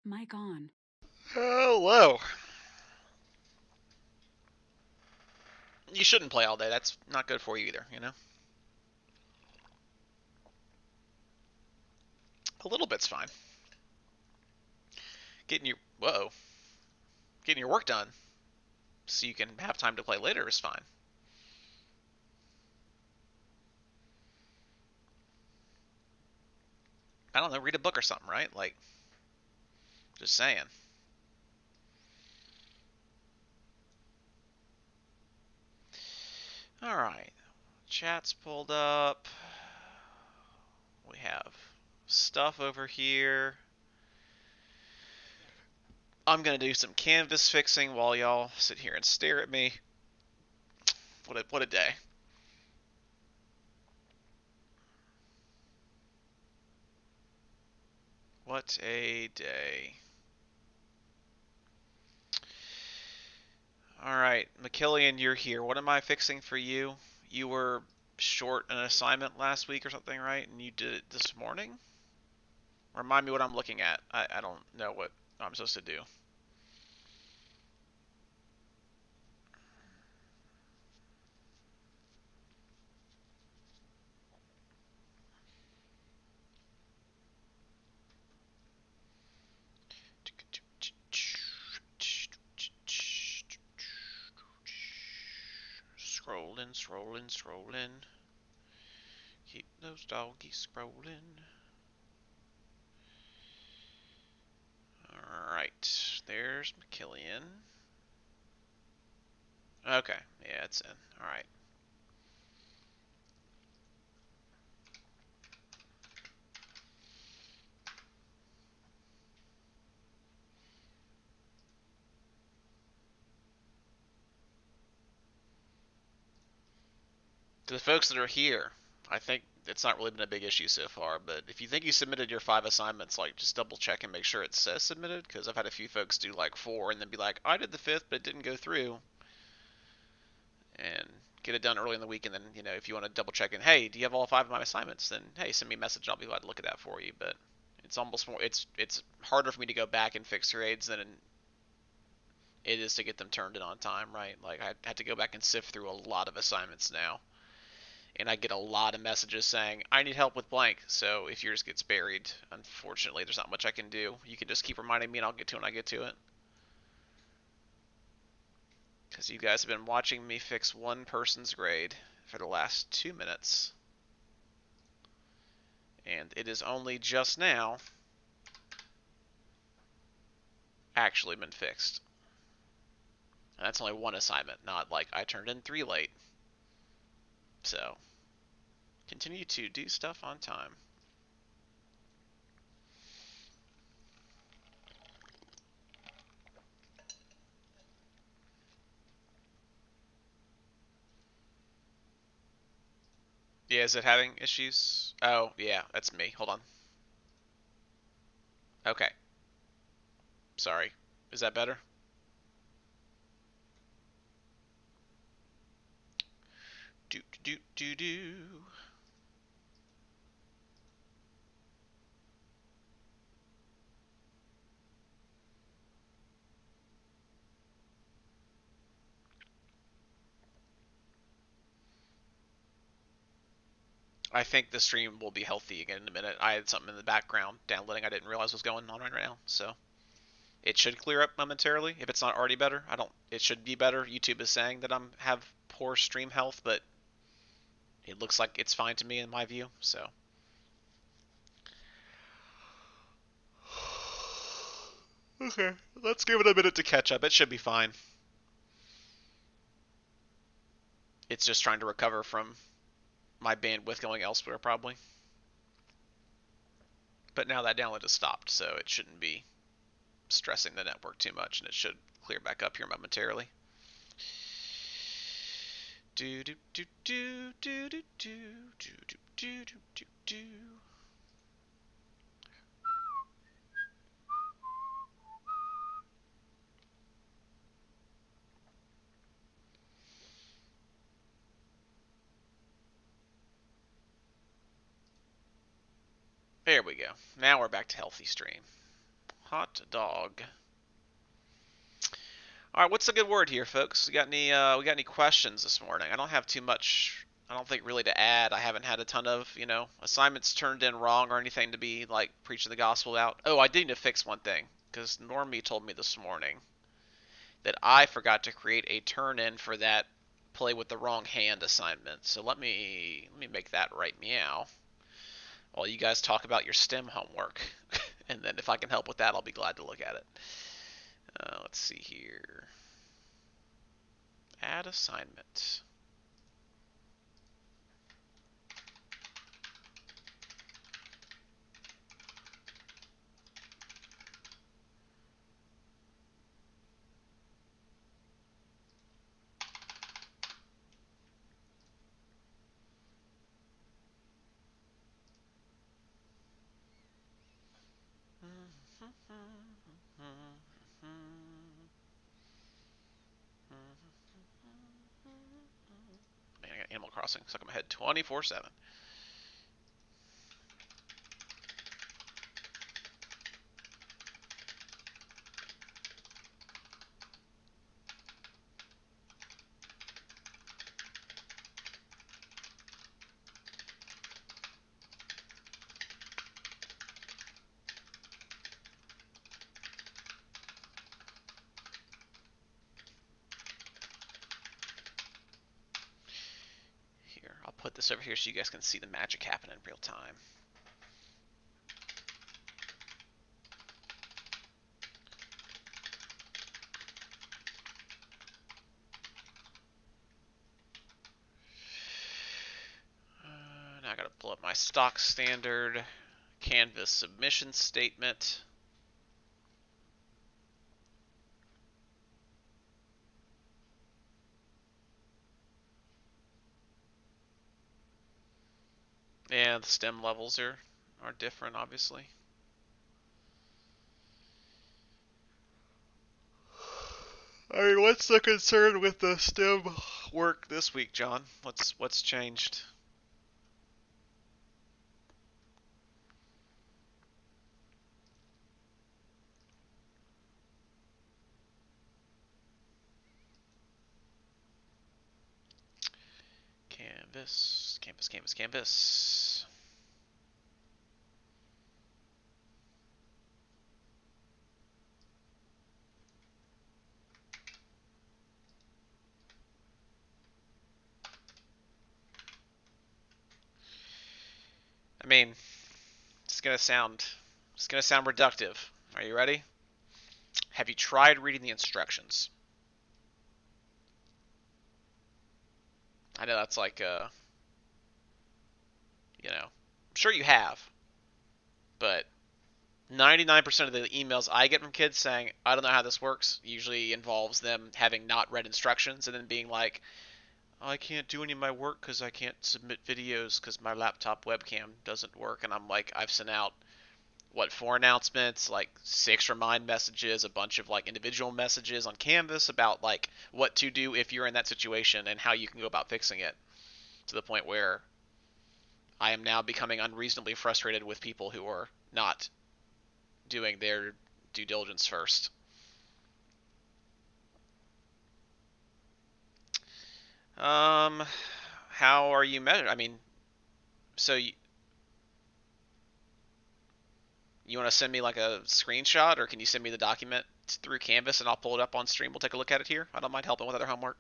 Mic on. Hello. You shouldn't play all day. That's not good for you either, you know? A little bit's fine. Getting your whoa, getting your work done so you can have time to play later is fine. I don't know, read a book or something, right? Like, just saying. All right. Chat's pulled up. We have stuff over here. I'm gonna do some canvas fixing while y'all sit here and stare at me. What a day. What a day. All right, McKillian, you're here. What am I fixing for you? You were short an assignment last week or something, right? And you did it this morning? Remind me what I'm looking at. I don't know what I'm supposed to do. Scrolling, scrolling, scrolling. Keep those doggies scrolling. Alright, there's McKillian. Okay, yeah, it's in. Alright. To the folks that are here, I think it's not really been a big issue so far, but if you think you submitted your 5 assignments, like just double check and make sure it says submitted, because I've had a few folks do like 4 and then be like, I did the 5th, but it didn't go through, and get it done early in the week, and then, if you want to double check and, hey, do you have all 5 of my assignments, then, hey, send me a message, I'll be glad to look at that for you, but it's almost more, it's harder for me to go back and fix grades than it is to get them turned in on time, right? Like, I had to go back and sift through a lot of assignments now, and I get a lot of messages saying, I need help with blank. So if yours gets buried, unfortunately, there's not much I can do. You can just keep reminding me and I'll get to it when I get to it. Because you guys have been watching me fix one person's grade for the last 2 minutes. And it is only just now actually been fixed. And that's only one assignment, not like I turned in 3 late. So, continue to do stuff on time. Yeah, is it having issues? Oh, yeah, that's me. Hold on. Okay. Sorry. Is that better? Do do do do. I think the stream will be healthy again in a minute. I had something in the background downloading I didn't realize was going on right now, so it should clear up momentarily if it's not already better. I don't. It should be better. YouTube is saying that I'm have poor stream health, but it looks like it's fine to me in my view. So okay, let's give it a minute to catch up. It should be fine. It's just trying to recover from my bandwidth going elsewhere probably. But now that download has stopped, so it shouldn't be stressing the network too much, and it should clear back up here momentarily. Do do do do do do do do do do do do. There we go. Now we're back to healthy stream. Hot dog. All right, what's a good word here, folks? We got any questions this morning? I don't have too much. I don't think really to add. I haven't had a ton of assignments turned in wrong or anything to be like preaching the gospel out. Oh, I did need to fix one thing because Normie told me this morning that I forgot to create a turn in for that play with the wrong hand assignment. So let me make that right meow while you guys talk about your STEM homework. And then if I can help with that, I'll be glad to look at it. Let's see here. Add assignment. Man, I got Animal Crossing stuck in my head 24/7. Here, I'll put this over here so you guys can see the magic happen in real time. Now I gotta pull up my stock standard Canvas submission statement. And the STEM levels are different, obviously. I mean, what's the concern with the STEM work this week, John? What's changed? Canvas, canvas, canvas, canvas. I mean, it's gonna sound reductive. Are you ready? Have you tried reading the instructions? I know that's like I'm sure you have, but 99% of the emails I get from kids saying, I don't know how this works, usually involves them having not read instructions and then being like, oh, I can't do any of my work because I can't submit videos because my laptop webcam doesn't work. And I'm like, I've sent out, 4 announcements, like 6 remind messages, a bunch of like individual messages on Canvas about like what to do if you're in that situation and how you can go about fixing it, to the point where I am now becoming unreasonably frustrated with people who are not doing their due diligence first. Um, how are you measured? I mean, so you want to send me like a screenshot, or can you send me the document through Canvas and I'll pull it up on stream? We'll take a look at it here. I don't mind helping with other homework.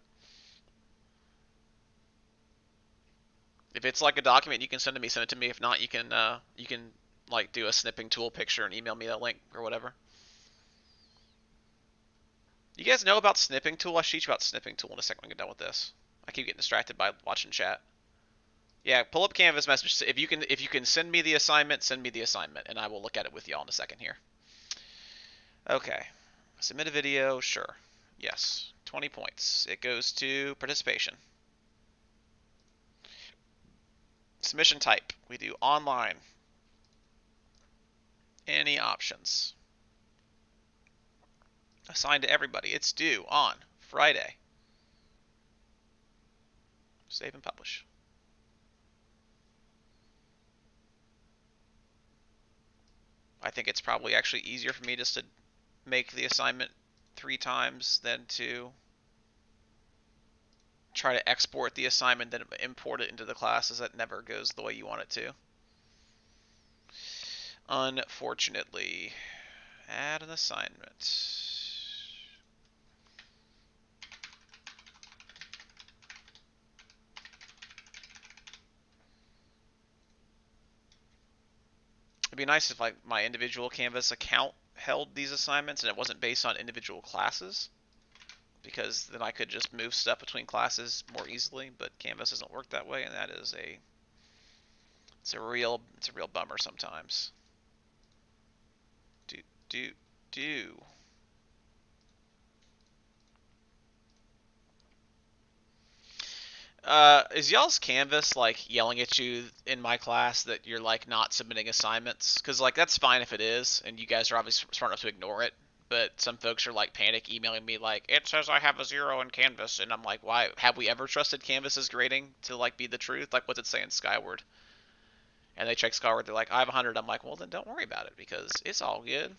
If it's like a document you can send to me, send it to me. If not, you can like do a snipping tool picture and email me that link or whatever. You guys know about snipping tool? I'll teach you about snipping tool in a second when we get done with this. I keep getting distracted by watching chat. Yeah, pull up Canvas message. If you can send me the assignment, send me the assignment, and I will look at it with y'all in a second here. Okay. Submit a video, sure. Yes. 20 points. It goes to participation. Submission type. We do online. Any options. Assigned to everybody. It's due on Friday. Save and publish. I think it's probably actually easier for me just to make the assignment 3 times than to try to export the assignment then import it into the classes. That never goes the way you want it to. Unfortunately. Add an assignment. It'd be nice if like my individual Canvas account held these assignments and it wasn't based on individual classes, because then I could just move stuff between classes more easily. But Canvas doesn't work that way, and that is a real bummer sometimes. Do do do. Is y'all's Canvas like yelling at you in my class that you're like not submitting assignments? Because like that's fine if it is, and you guys are obviously smart enough to ignore it. But some folks are like panic emailing me like it says I have a 0 in Canvas, and I'm like, why have we ever trusted Canvas's grading to like be the truth? Like what's it saying Skyward? And they check Skyward, they're like I have 100. I'm like, well then don't worry about it because it's all good.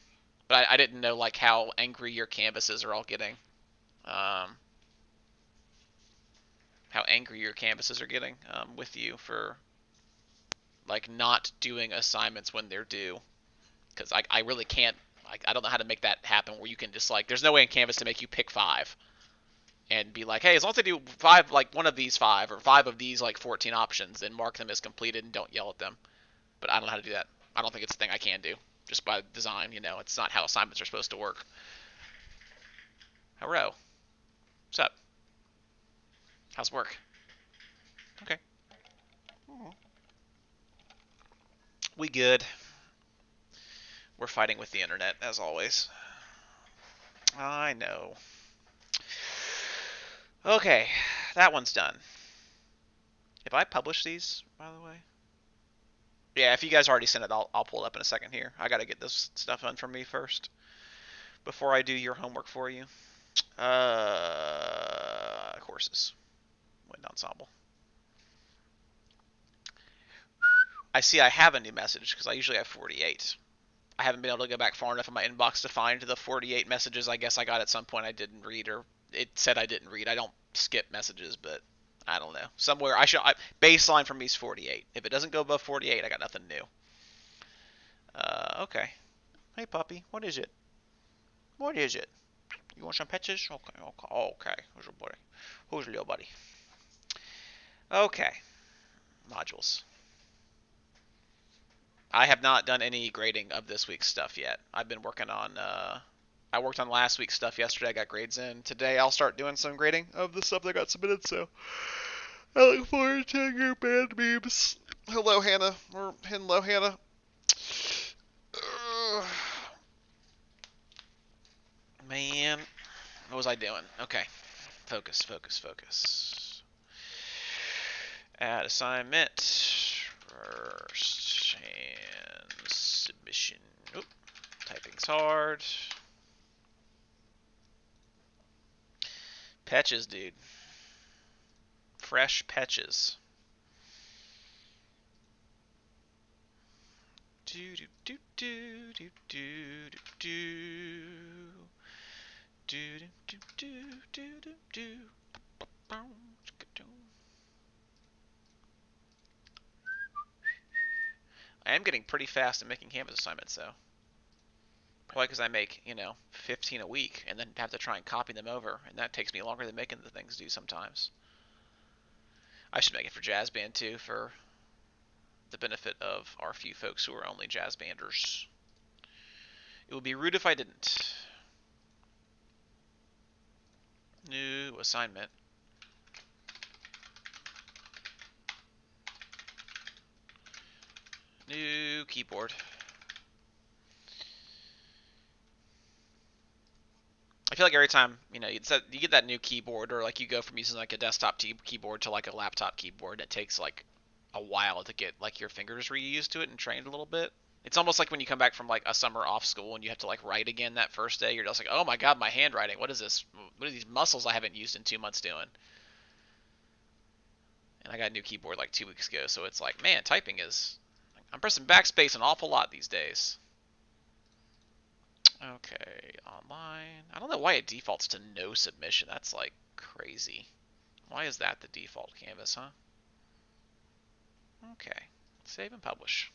But I didn't know like how angry your Canvases are all getting. Um, how angry your Canvases are getting with you for like not doing assignments when they're due, because I really can't. I don't know how to make that happen where you can just like there's no way in Canvas to make you pick 5 and be like, hey, as long as they do 5 like one of these 5 or 5 of these like 14 options, then mark them as completed and don't yell at them. But I don't know how to do that. I don't think it's a thing I can do just by design. It's not how assignments are supposed to work. Hello, what's up? How's work? Okay, we good. We're fighting with the internet as always. I know. Okay, that one's done. If I publish these, by the way? Yeah, if you guys already sent it, I'll pull it up in a second here. I gotta get this stuff done for me first before I do your homework for you. Courses. Wind ensemble. I see I have a new message because I usually have 48. I haven't been able to go back far enough in my inbox to find the 48 messages I guess I got at some point I didn't read, or it said I didn't read. I don't skip messages, but I don't know. Somewhere baseline for me is 48. If it doesn't go above 48, I got nothing new. Okay. Hey puppy, what is it? What is it? You want some petches? Okay, okay, okay. Who's your buddy? Who's your little buddy? Okay. Modules. I have not done any grading of this week's stuff yet. I've been working on. I worked on last week's stuff yesterday. I got grades in. Today I'll start doing some grading of the stuff that got submitted. So I look forward to your band memes. Hello, Hannah. Or hello, Hannah. Man, what was I doing? Okay, focus, focus, focus. Add assignment first and submission. Oop, typing's hard. Patches, dude. Fresh patches. Do do do do do do do do do do do do do. I am getting pretty fast at making Canvas assignments, though. Probably because I make, 15 a week and then have to try and copy them over, and that takes me longer than making the things do sometimes. I should make it for jazz band too, for the benefit of our few folks who are only jazz banders. It would be rude if I didn't. New assignment. New keyboard. I feel like every time you get that new keyboard, or like you go from using like a desktop keyboard to like a laptop keyboard, it takes like a while to get like your fingers reused to it and trained a little bit. It's almost like when you come back from like a summer off school and you have to like write again that first day. You're just like, oh my god, my handwriting. What is this? What are these muscles I haven't used in 2 months doing? And I got a new keyboard like 2 weeks ago, so it's like, man, typing is. I'm pressing backspace an awful lot these days. Okay, online. I don't know why it defaults to no submission. That's like crazy. Why is that the default canvas, huh? Okay, save and publish.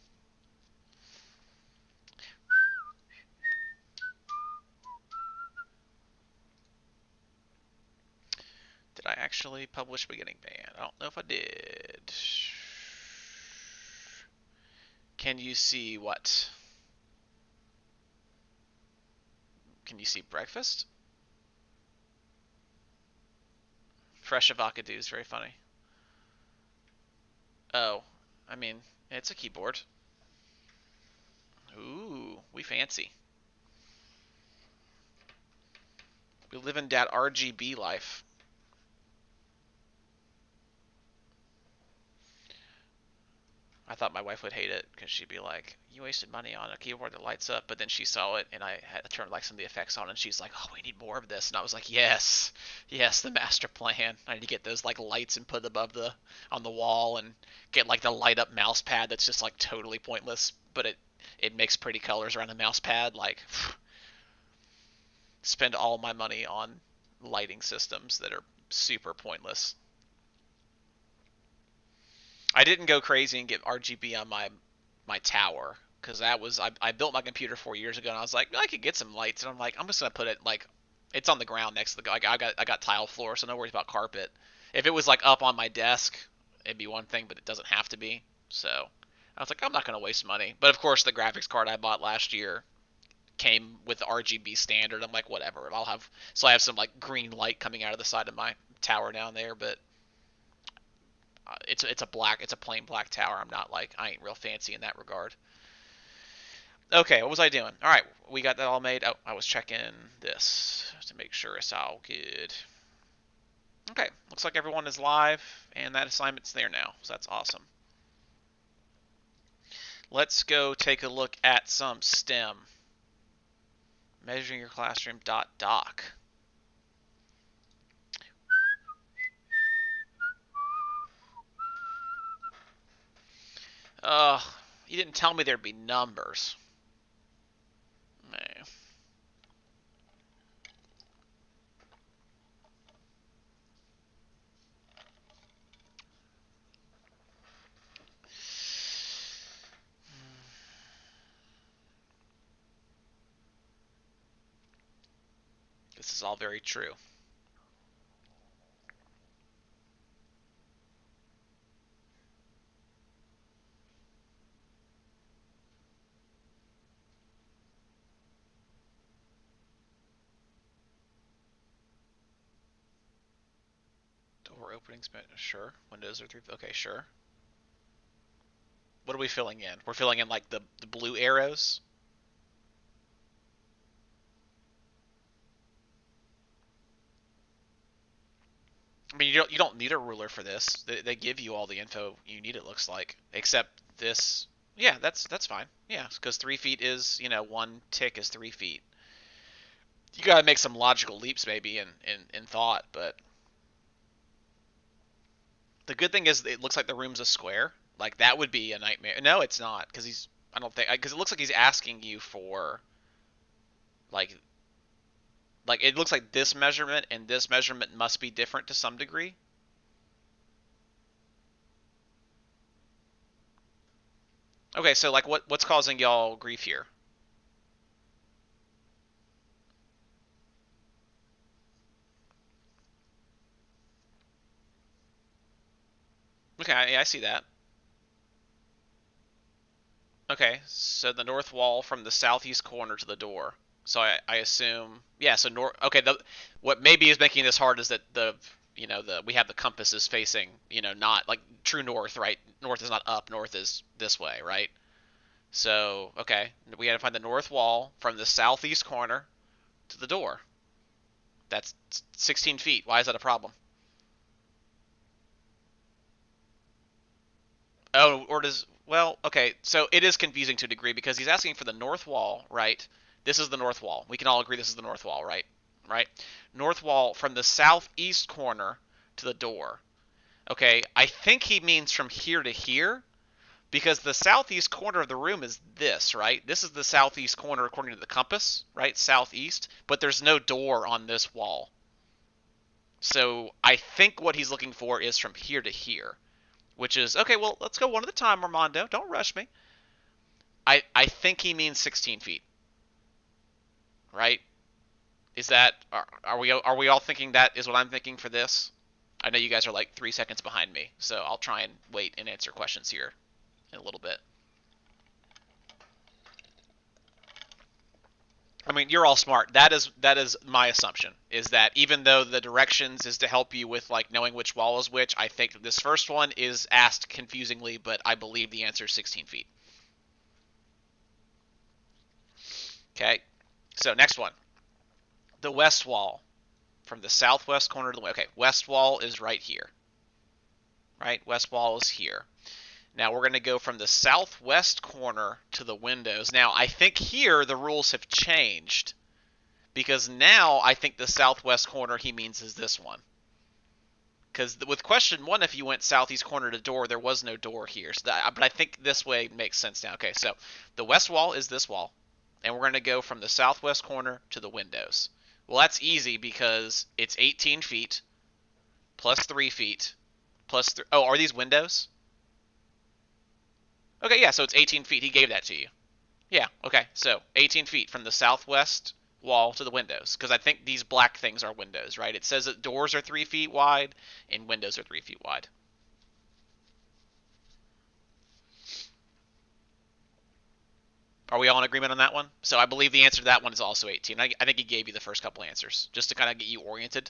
Did I actually publish beginning band? I don't know if I did. Can you see what? Can you see breakfast? Fresh avocado is very funny. Oh, I mean, it's a keyboard. Ooh, we fancy. We live in that RGB life. I thought my wife would hate it because she'd be like, "You wasted money on a keyboard that lights up." But then she saw it, and I had turned like some of the effects on, and she's like, "Oh, we need more of this." And I was like, "Yes, yes, the master plan. I need to get those like lights and put above the on the wall, and get like the light up mouse pad that's just like totally pointless, but it makes pretty colors around the mouse pad. Like, spend all my money on lighting systems that are super pointless. I didn't go crazy and get RGB on my tower because that was I built my computer 4 years ago and I was like I could get some lights and I'm like I'm just gonna put it like it's on the ground next to the like I got tile floor so no worries about carpet. If it was like up on my desk, it'd be one thing, but it doesn't have to be. So I was like I'm not gonna waste money. But of course the graphics card I bought last year came with the RGB standard. I'm like whatever. I'll have so I have some like green light coming out of the side of my tower down there, but it's a plain black tower. I'm not like I ain't real fancy in that regard. Okay, what was I doing? All right, we got that all made. Oh, I was checking this to make sure it's all good. Okay, looks like everyone is live and that assignment's there now, so that's awesome. Let's go take a look at some STEM. Measuring your classroom doc. You didn't tell me there'd be numbers. Man. This is all very true. Door openings, sure. Windows are through. Okay, sure. What are we filling in? We're filling in like the blue arrows. I mean, you don't need a ruler for this. They give you all the info you need. It looks like, except this. Yeah, that's fine. Yeah, because 3 feet is one tick is 3 feet. You gotta make some logical leaps maybe in thought, but the good thing is it looks like the room's a square. Like that would be a nightmare. No, it's not because he's. I don't think because it looks like he's asking you for like it looks like this measurement and this measurement must be different to some degree. Okay, so like what's causing y'all grief here? Okay, yeah, I see that. Okay, so the north wall from the southeast corner to the door. So I assume, yeah. So north. Okay, what maybe is making this hard is that the we have the compasses facing not like true north, right? North is not up. North is this way, right? So okay, we got to find the north wall from the southeast corner to the door. That's 16 feet. Why is that a problem? Oh, or does well, okay, so it is confusing to a degree because he's asking for the north wall, right? This is the north wall. We can all agree this is the north wall, right? Right? North wall from the southeast corner to the door. Okay, I think he means from here to here, Because the southeast corner of the room is this, right? This is the southeast corner according to the compass, right? Southeast, but there's no door on this wall. So I think what he's looking for is from here to here, which is, okay, well, let's go one at a time, Armando. Don't rush me. I think he means 16 feet, right? Is that, are we all thinking that is what I'm thinking for this? I know you guys are like 3 seconds behind me, so I'll try and wait and answer questions here in a little bit. I mean, you're all smart. That is my assumption. Is that even though the directions is to help you with like knowing which wall is which, I think that this first one is asked confusingly, but I believe the answer is 16 feet. Okay. So next one, the west wall from the southwest corner to the okay. West wall is right here. Right. West wall is here. Now we're going to go from the southwest corner to the windows. Now I think here the rules have changed because now I think the southwest corner he means is this one. Because with question one, if you went southeast corner to door, there was no door here. So but I think this way makes sense now. Okay, so the west wall is this wall, and we're going to go from the southwest corner to the windows. Well, that's easy because it's 18 feet plus 3 feet plus oh, are these windows? Okay, yeah, so it's 18 feet. He gave that to you. Yeah, okay, so 18 feet from the southwest wall to the windows, because I think these black things are windows, right? It says that doors are 3 feet wide and windows are 3 feet wide. Are we all in agreement on that one? So I believe the answer to that one is also 18. I think he gave you the first couple answers just to kind of get you oriented.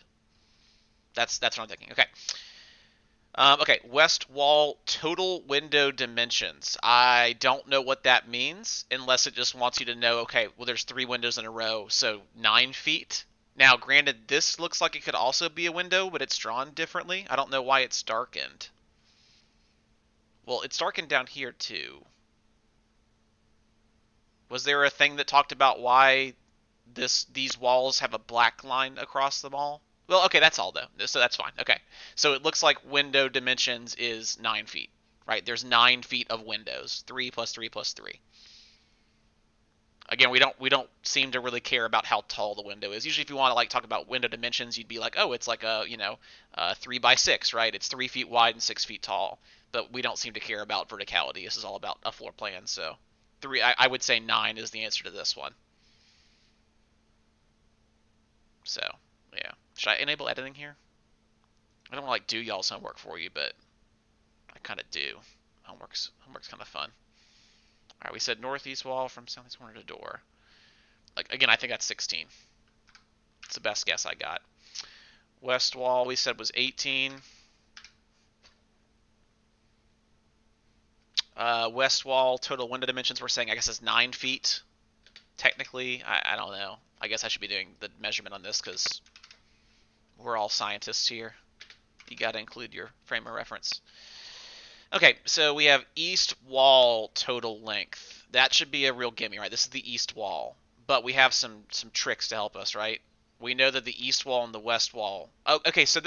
That's what I'm thinking. Okay. Okay, west wall total window dimensions. I don't know what that means unless it just wants you to know, okay, well, there's 3 windows in a row, so 9 feet. Now, granted, this looks like it could also be a window, but it's drawn differently. I don't know why it's darkened. Well, it's darkened down here, too. Was there a thing that talked about why these walls have a black line across them all? Well, okay, that's all though. So that's fine. Okay, so it looks like window dimensions is 9 feet, right? There's 9 feet of windows. 3 plus 3 plus 3. Again, we don't seem to really care about how tall the window is. Usually, if you want to like talk about window dimensions, you'd be like, oh, it's like a 3 by 6, right? It's 3 feet wide and 6 feet tall. But we don't seem to care about verticality. This is all about a floor plan. So three, I would say 9 is the answer to this one. So yeah, should I enable editing here? I don't want to like do y'all's homework for you, but I kind of do. Homework's kind of fun. All right, we said northeast wall from southeast corner to door. Like again, I think that's 16. It's the best guess I got. West wall we said was 18. West wall total window dimensions we're saying I guess is 9 feet. Technically, I don't know. I guess I should be doing the measurement on this because we're all scientists here. You got to include your frame of reference. Okay, so we have east wall total length. That should be a real gimme, right? This is the east wall. But we have some tricks to help us, right? We know that the east wall and the west wall. Oh, okay, so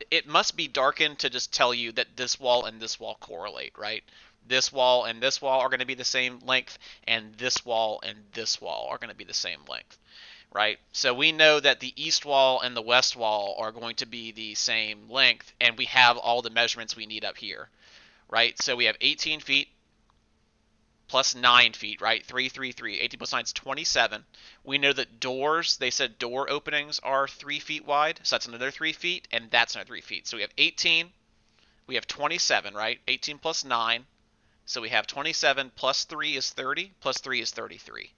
it must be darkened to just tell you that this wall and this wall correlate, right? This wall and this wall are going to be the same length, and this wall and this wall are going to be the same length, right? So we know that the east wall and the west wall are going to be the same length, and we have all the measurements we need up here, right? So we have 18 feet plus 9 feet, right? 3, 3, 3. 18 plus 9 is 27. We know that doors, they said door openings are 3 feet wide, so that's another 3 feet, and that's another 3 feet. So we have 18, we have 27, right? 18 plus 9. So we have 27 plus 3 is 30, plus 3 is 33.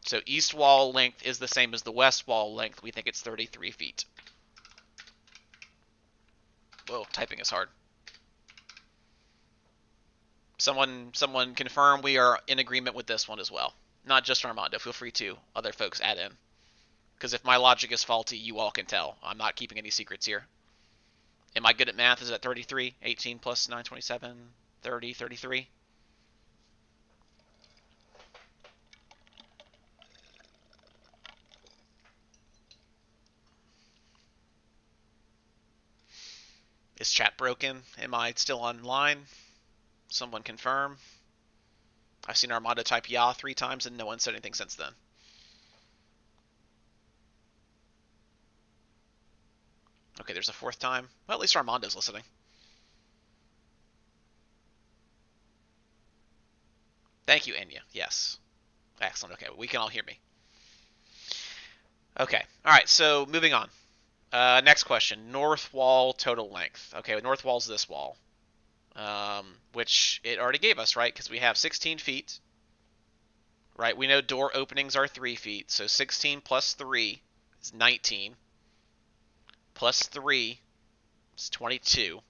So east wall length is the same as the west wall length. We think it's 33 feet. Whoa, typing is hard. Someone confirm we are in agreement with this one as well. Not just Armando. Feel free to other folks add in. Because if my logic is faulty, you all can tell. I'm not keeping any secrets here. Am I good at math? Is that 33? 18 plus 9, 27, 30, 33? Is chat broken? Am I still online? Someone confirm. I've seen Armando type "yeah" 3 times, and no one said anything since then. Okay, there's a 4th time. Well, at least Armando's listening. Thank you, Enya. Yes. Excellent. Okay, we can all hear me. Okay. All right, so moving on. Next question. North wall total length. Okay, north wall's this wall, which it already gave us, right? Because we have 16 feet, right? We know door openings are 3 feet, so 16 plus 3 is 19. Plus 3 is 22.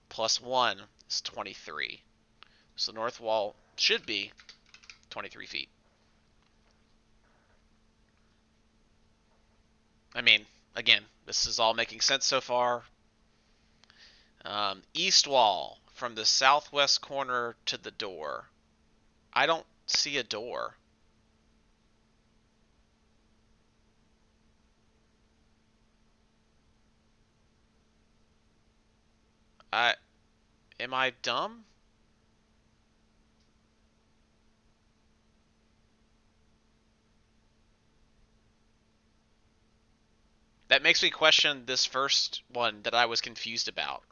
Plus 1 is 23. So north wall should be 23 feet. I mean, again, this is all making sense so far. East wall from the southwest corner to the door. I don't see a door. I Am I dumb? That makes me question this first one that I was confused about,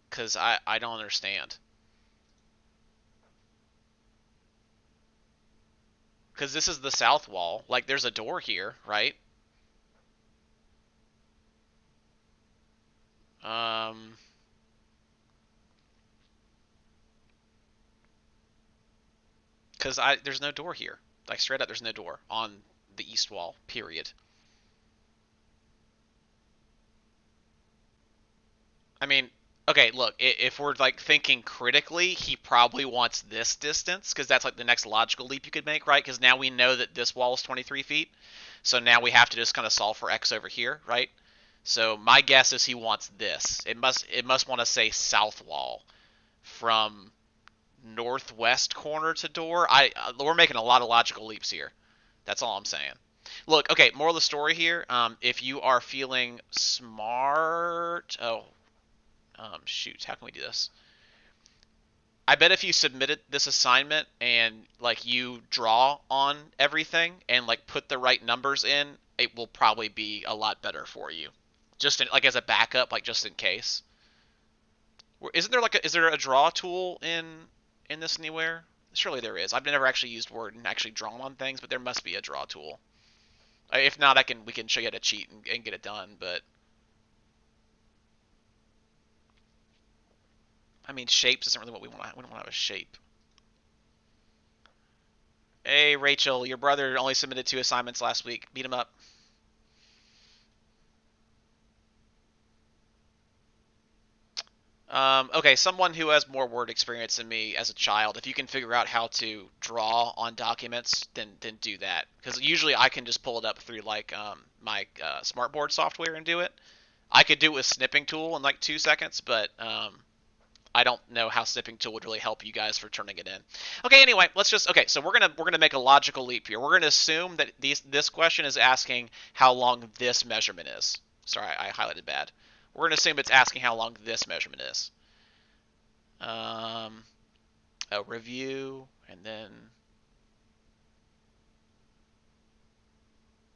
because I don't understand. Because this is the south wall. Like, there's a door here, right? Um, because there's no door here. Like, straight up, there's no door on the east wall. Period. I mean, okay, look, if we're like thinking critically, he probably wants this distance because that's like the next logical leap you could make, right? Because now we know that this wall is 23 feet, so now we have to just kind of solve for x over here, right? So my guess is he wants this. It must want to say south wall from northwest corner to door. We're making a lot of logical leaps here. That's all I'm saying. Look, okay, moral of the story here. If you are feeling smart, shoot, how can we do this? I bet if you submitted this assignment and like you draw on everything and like put the right numbers in, it will probably be a lot better for you. Just like as a backup, like just in case. Isn't there is there a draw tool in this anywhere? Surely there is. I've never actually used Word and actually drawn on things, but there must be a draw tool. If not, we can show you how to cheat and get it done. But I mean, shapes isn't really what we want. We don't want to have a shape. Hey, Rachel, your brother only submitted 2 assignments last week. Beat him up. Okay, someone who has more word experience than me as a child, if you can figure out how to draw on documents, then do that. Because usually I can just pull it up through like my smartboard software and do it. I could do it with snipping tool in like 2 seconds, but I don't know how snipping tool would really help you guys for turning it in. Okay, anyway, let's just So we're gonna make a logical leap here. We're gonna assume that this question is asking how long this measurement is. Sorry, I highlighted bad. We're gonna assume it's asking how long this measurement is. Um, a review, and then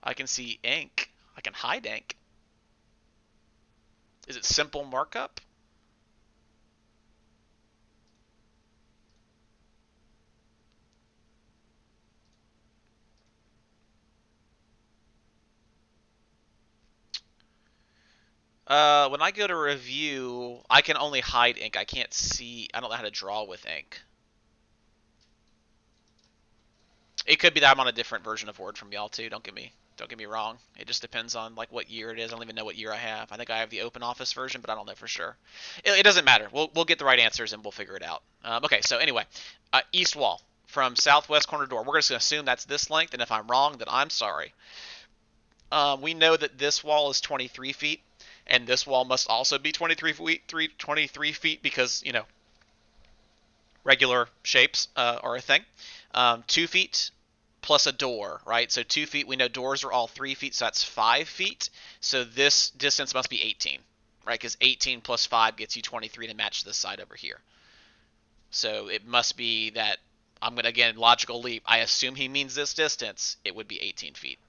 I can see ink. I can hide ink. Is it simple markup? When I go to review, I can only hide ink. I can't see. I don't know how to draw with ink. It could be that I'm on a different version of Word from y'all too. Don't get me wrong. It just depends on like what year it is. I don't even know what year I have. I think I have the Open Office version, but I don't know for sure. It doesn't matter. We'll get the right answers and we'll figure it out. Okay, so anyway, east wall from southwest corner door. We're just gonna assume that's this length, and if I'm wrong, then I'm sorry. We know that this wall is 23 feet, and this wall must also be 23 feet because regular shapes are a thing. 2 feet plus a door, right? So 2 feet, we know doors are all 3 feet, so that's 5 feet. So this distance must be 18, right? Because 18 plus 5 gets you 23 to match this side over here. So it must be that I'm going to, again, logical leap. I assume he means this distance. It would be 18 feet.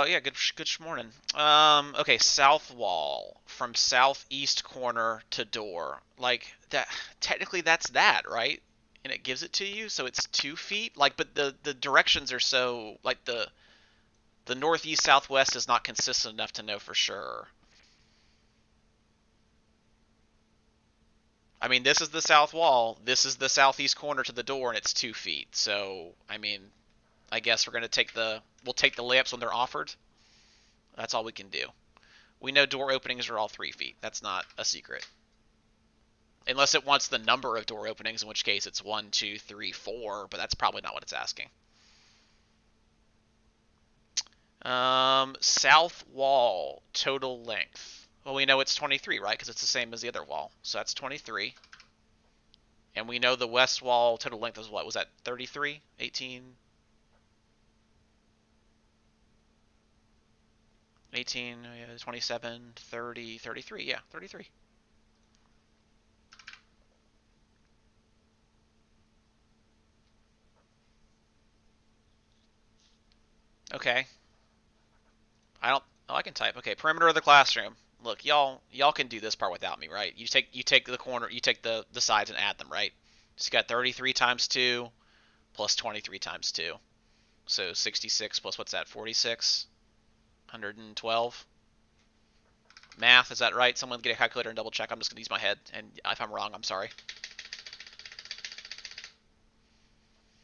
Yeah, good morning. Okay, south wall from southeast corner to door. Like that, technically that's that, right? And it gives it to you, so it's 2 feet. Like, but the directions are so like the northeast southwest is not consistent enough to know for sure. I mean, this is the south wall. This is the southeast corner to the door, and it's 2 feet. So, I mean, I guess we'll take the layups when they're offered. That's all we can do. We know door openings are all 3 feet. That's not a secret. Unless it wants the number of door openings, in which case it's 1, 2, 3, 4, but that's probably not what it's asking. South wall, total length. Well, we know it's 23, right? Because it's the same as the other wall. So that's 23. And we know the west wall, total length was what? Was that 33? 18? 18, 27, 30, 33. Yeah, 33. Okay. I don't. Oh, I can type. Okay, perimeter of the classroom. Look, y'all can do this part without me, right? You take the corner, you take the sides and add them, right? So you got 33 times 2 plus 23 times 2. So 66 plus what's that? 46? 112? Math, is that right? Someone get a calculator and double check. I'm just going to use my head, and if I'm wrong, I'm sorry.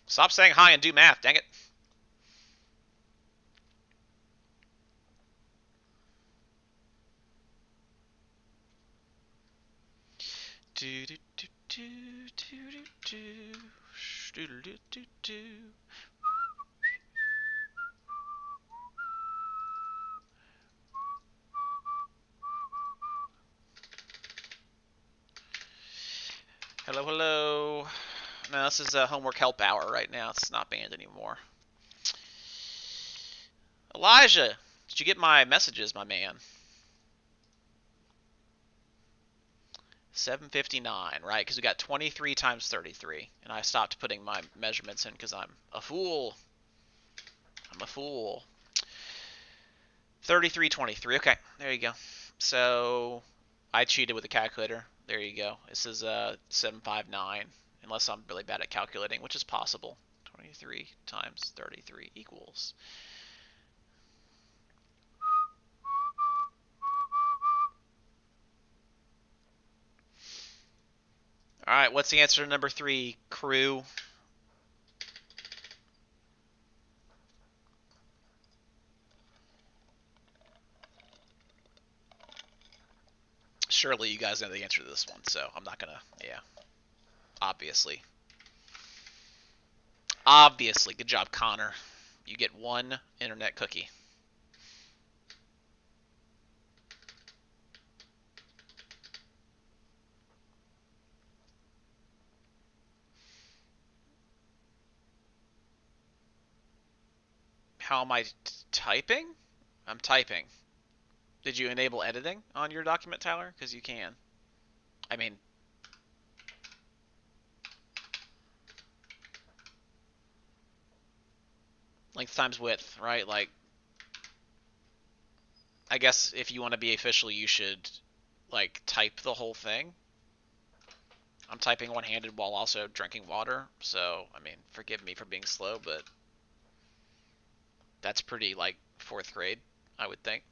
Stop saying hi and do math, dang it. Do do do do do do do do do do do. Hello, hello. No, this is a homework help hour right now. It's not banned anymore. Elijah, did you get my messages, my man? 759, right? Because we got 23 times 33. And I stopped putting my measurements in because I'm a fool. I'm a fool. 3323. Okay, there you go. So I cheated with the calculator. There you go. This is 759, unless I'm really bad at calculating, which is possible. 23 times 33 equals. All right, what's the answer to number 3, crew? Surely you guys know the answer to this one, so I'm not gonna. Yeah, obviously. Obviously. Good job, Connor. You get 1 internet cookie. How am I typing? I'm typing. Did you enable editing on your document, Tyler? Because you can. I mean, length times width, right? Like, I guess if you want to be official, you should, like, type the whole thing. I'm typing one-handed while also drinking water, so, I mean, forgive me for being slow, but that's pretty, like, 4th grade, I would think.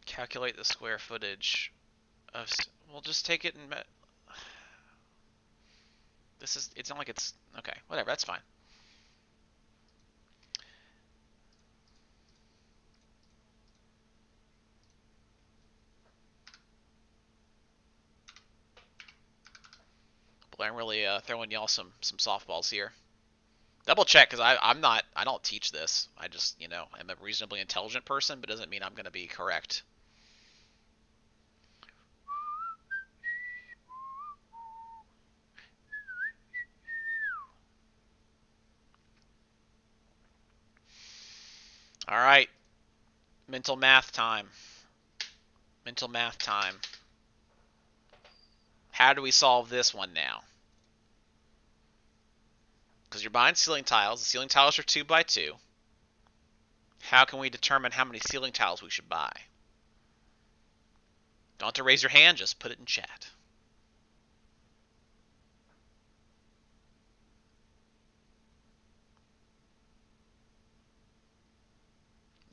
Calculate the square footage of. We'll just take it and. This is. It's not like it's. Okay, whatever. That's fine. But I'm really throwing y'all some softballs here. Double check because I'm not. I don't teach this. I just I'm a reasonably intelligent person, but doesn't mean I'm going to be correct. All right. Mental math time. Mental math time. How do we solve this one now? Because you're buying ceiling tiles. The ceiling tiles are 2 by 2. How can we determine how many ceiling tiles we should buy? Don't have to raise your hand, just put it in chat.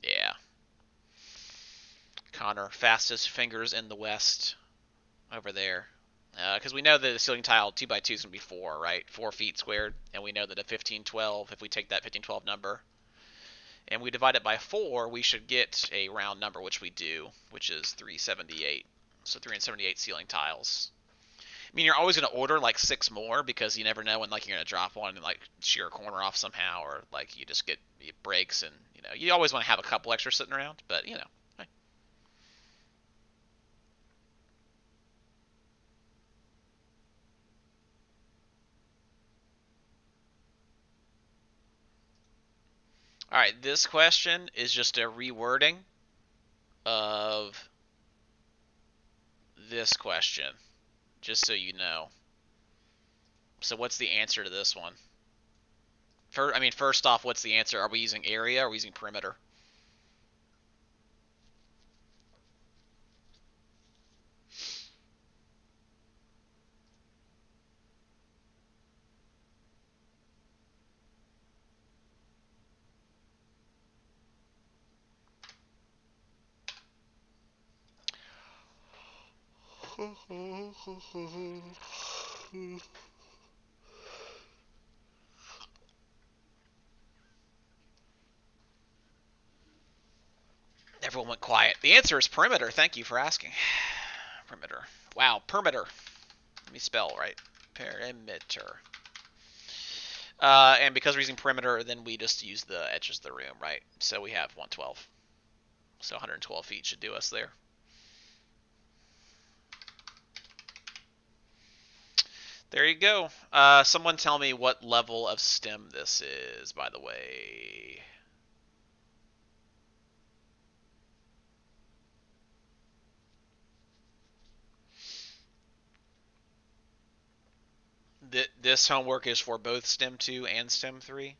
Yeah. Connor, fastest fingers in the West over there. Because we know that a ceiling tile 2 by 2 is going to be 4, right? 4 feet squared. And we know that a 1512, if we take that 1512 number and we divide it by 4, we should get a round number, which we do, which is 378. So 378 ceiling tiles. I mean, you're always going to order like 6 more because you never know when like you're going to drop one and like shear a corner off somehow, or like you just get it breaks, and you always want to have a couple extra sitting around. But hey. All right, this question is just a rewording of this question, just so you know. So what's the answer to this one? First off, what's the answer? Are we using area or are we using perimeter? Everyone went quiet. The answer is perimeter. Thank you for asking. Perimeter. Wow, perimeter. Let me spell right. Perimeter. And because we're using perimeter, then we just use the edges of the room, right? So we have 112. So 112 feet should do us there. There you go. Someone tell me what level of stem this is, by the way. This homework is for both STEM 2 and STEM 3.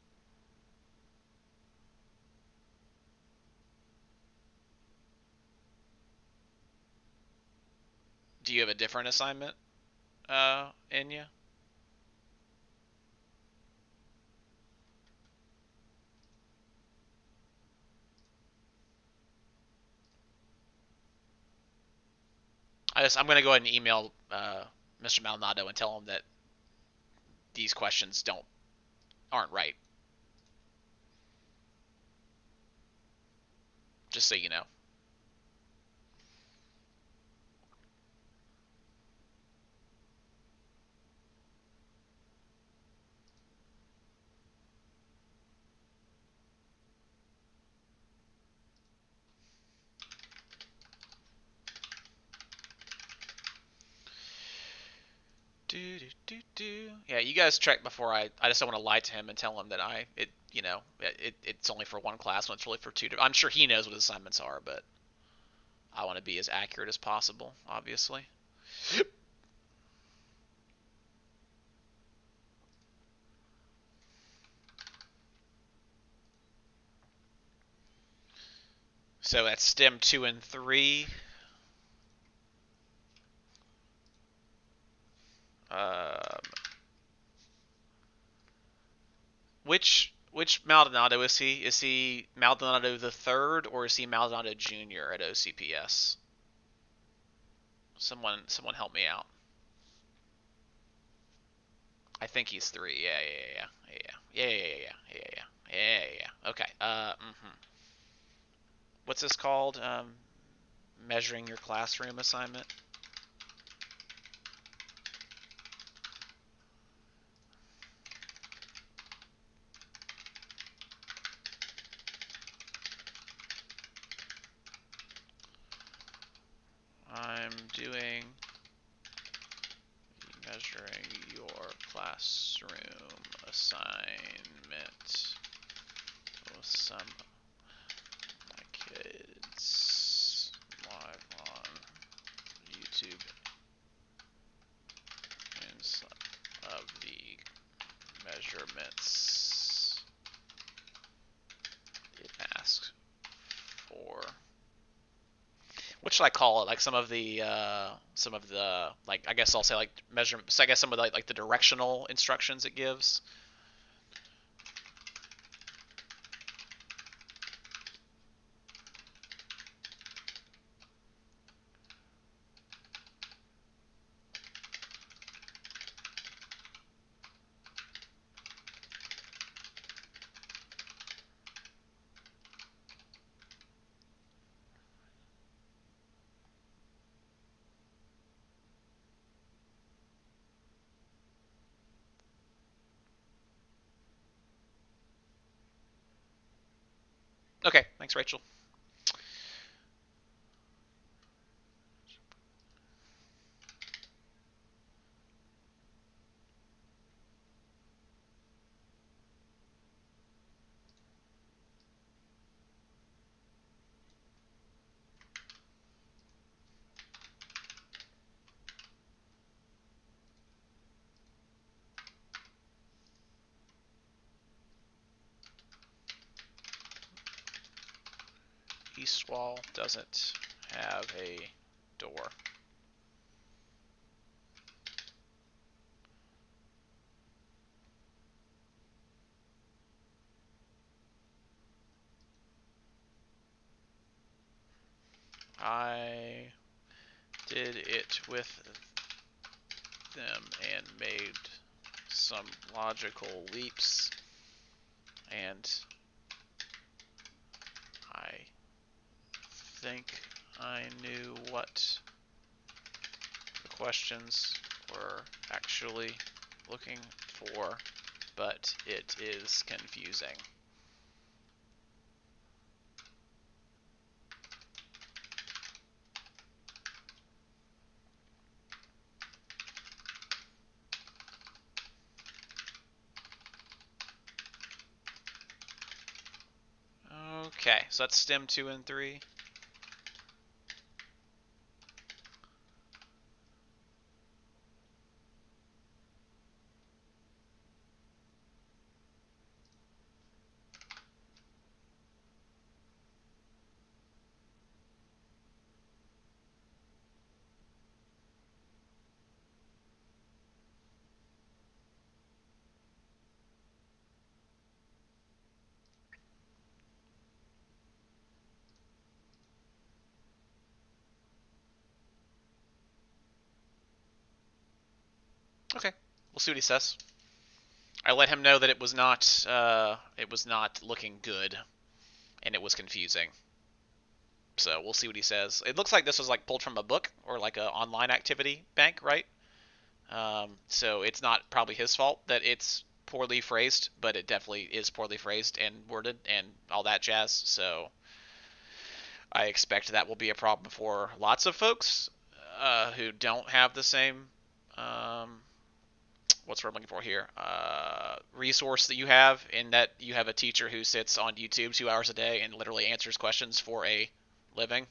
Do you have a different assignment, Enya? I'm going to go ahead and email Mr. Maldonado and tell him that these questions aren't right. Just so you know. Yeah, you guys check before I just don't want to lie to him and tell him that it's only for one class when it's really for two. I'm sure he knows what his assignments are, but I want to be as accurate as possible, obviously. So that's STEM 2 and 3. Um, which Maldonado is he? Is he Maldonado the third or is he Maldonado Jr. at OCPS? Someone help me out. I think he's 3. Yeah. Okay. What's this called? Measuring your classroom assignment. I'm doing measuring your classroom assignment with some Kids live on YouTube and some of the measurements it asks for. What should I call it? Like some of the like, I guess I'll say like measurements. I guess some of the, like the directional instructions it gives. Okay, thanks, Rachel. East wall doesn't have a door. I did it with them and made some logical leaps, and I think I knew what the questions were actually looking for, but it is confusing. Okay, so that's stem 2 and 3. Okay, we'll see what he says. I let him know that it was not looking good, and it was confusing. So we'll see what he says. It looks like this was like pulled from a book or like an online activity bank, right? So it's not probably his fault that it's poorly phrased, but it definitely is poorly phrased and worded and all that jazz. So I expect that will be a problem for lots of folks who don't have the same what's what I'm looking for here resource that you have, in that you have a teacher who sits on YouTube 2 hours a day and literally answers questions for a living.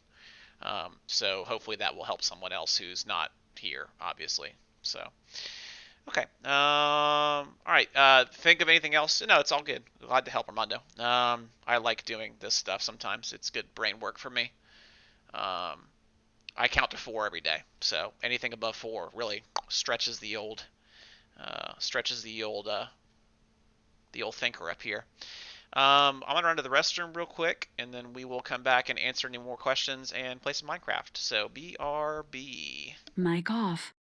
So hopefully that will help someone else who's not here, obviously. So okay. All right. Think of anything else? No, it's all good. Glad to help, Armando. I like doing this stuff sometimes. It's good brain work for me. Um, I count to 4 every day, so anything above 4 really stretches the old thinker up here. I'm gonna run to the restroom real quick, and then we will come back and answer any more questions and play some Minecraft. So BRB. Mic off.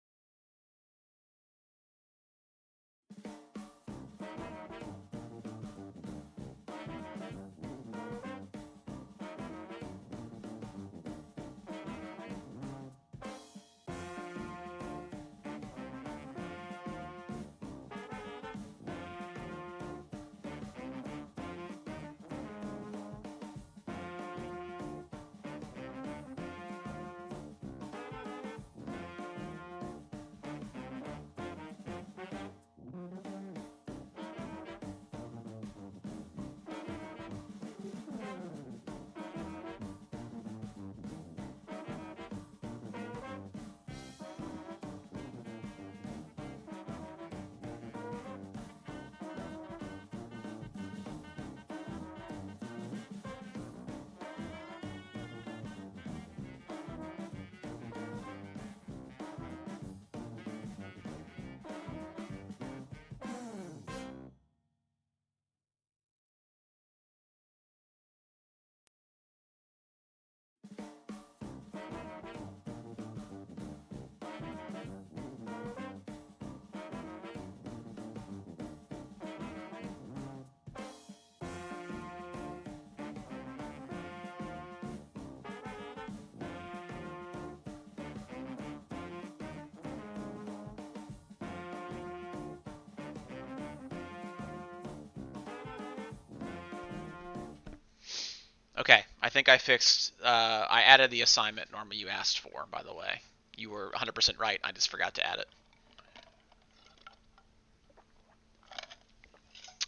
Okay, I think I fixed. I added the assignment Norma you asked for. By the way, you were 100% right. I just forgot to add it.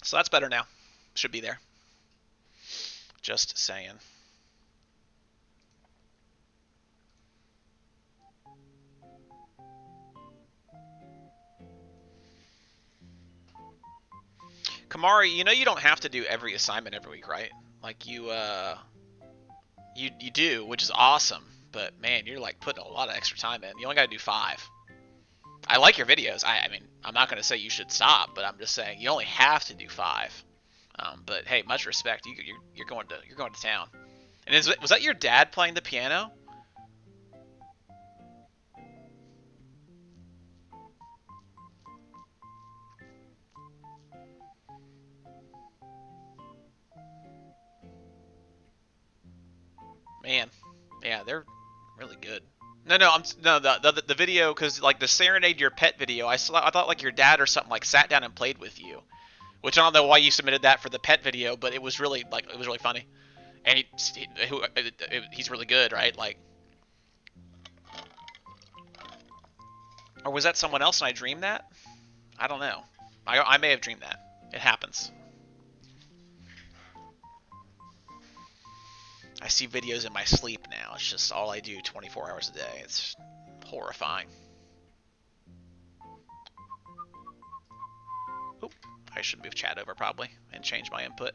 So that's better now. Should be there. Just saying. Kamari, you know you don't have to do every assignment every week, right? Like you do, which is awesome. But man, you're like putting a lot of extra time in. You only got to do 5. I like your videos. I mean, I'm not going to say you should stop, but I'm just saying you only have to do 5. But hey, much respect. You're going to town. And was that your dad playing the piano? Man, yeah, they're really good. No, the video because like the serenade your pet video, I thought like your dad or something like sat down and played with you, which I don't know why you submitted that for the pet video, but it was really like it was really funny, and he's really good, right? Like, or was that someone else and I dreamed that? I don't know. I may have dreamed that. It happens. I see videos in my sleep now. It's just all I do 24 hours a day. It's horrifying. Oop, I should move chat over probably and change my input.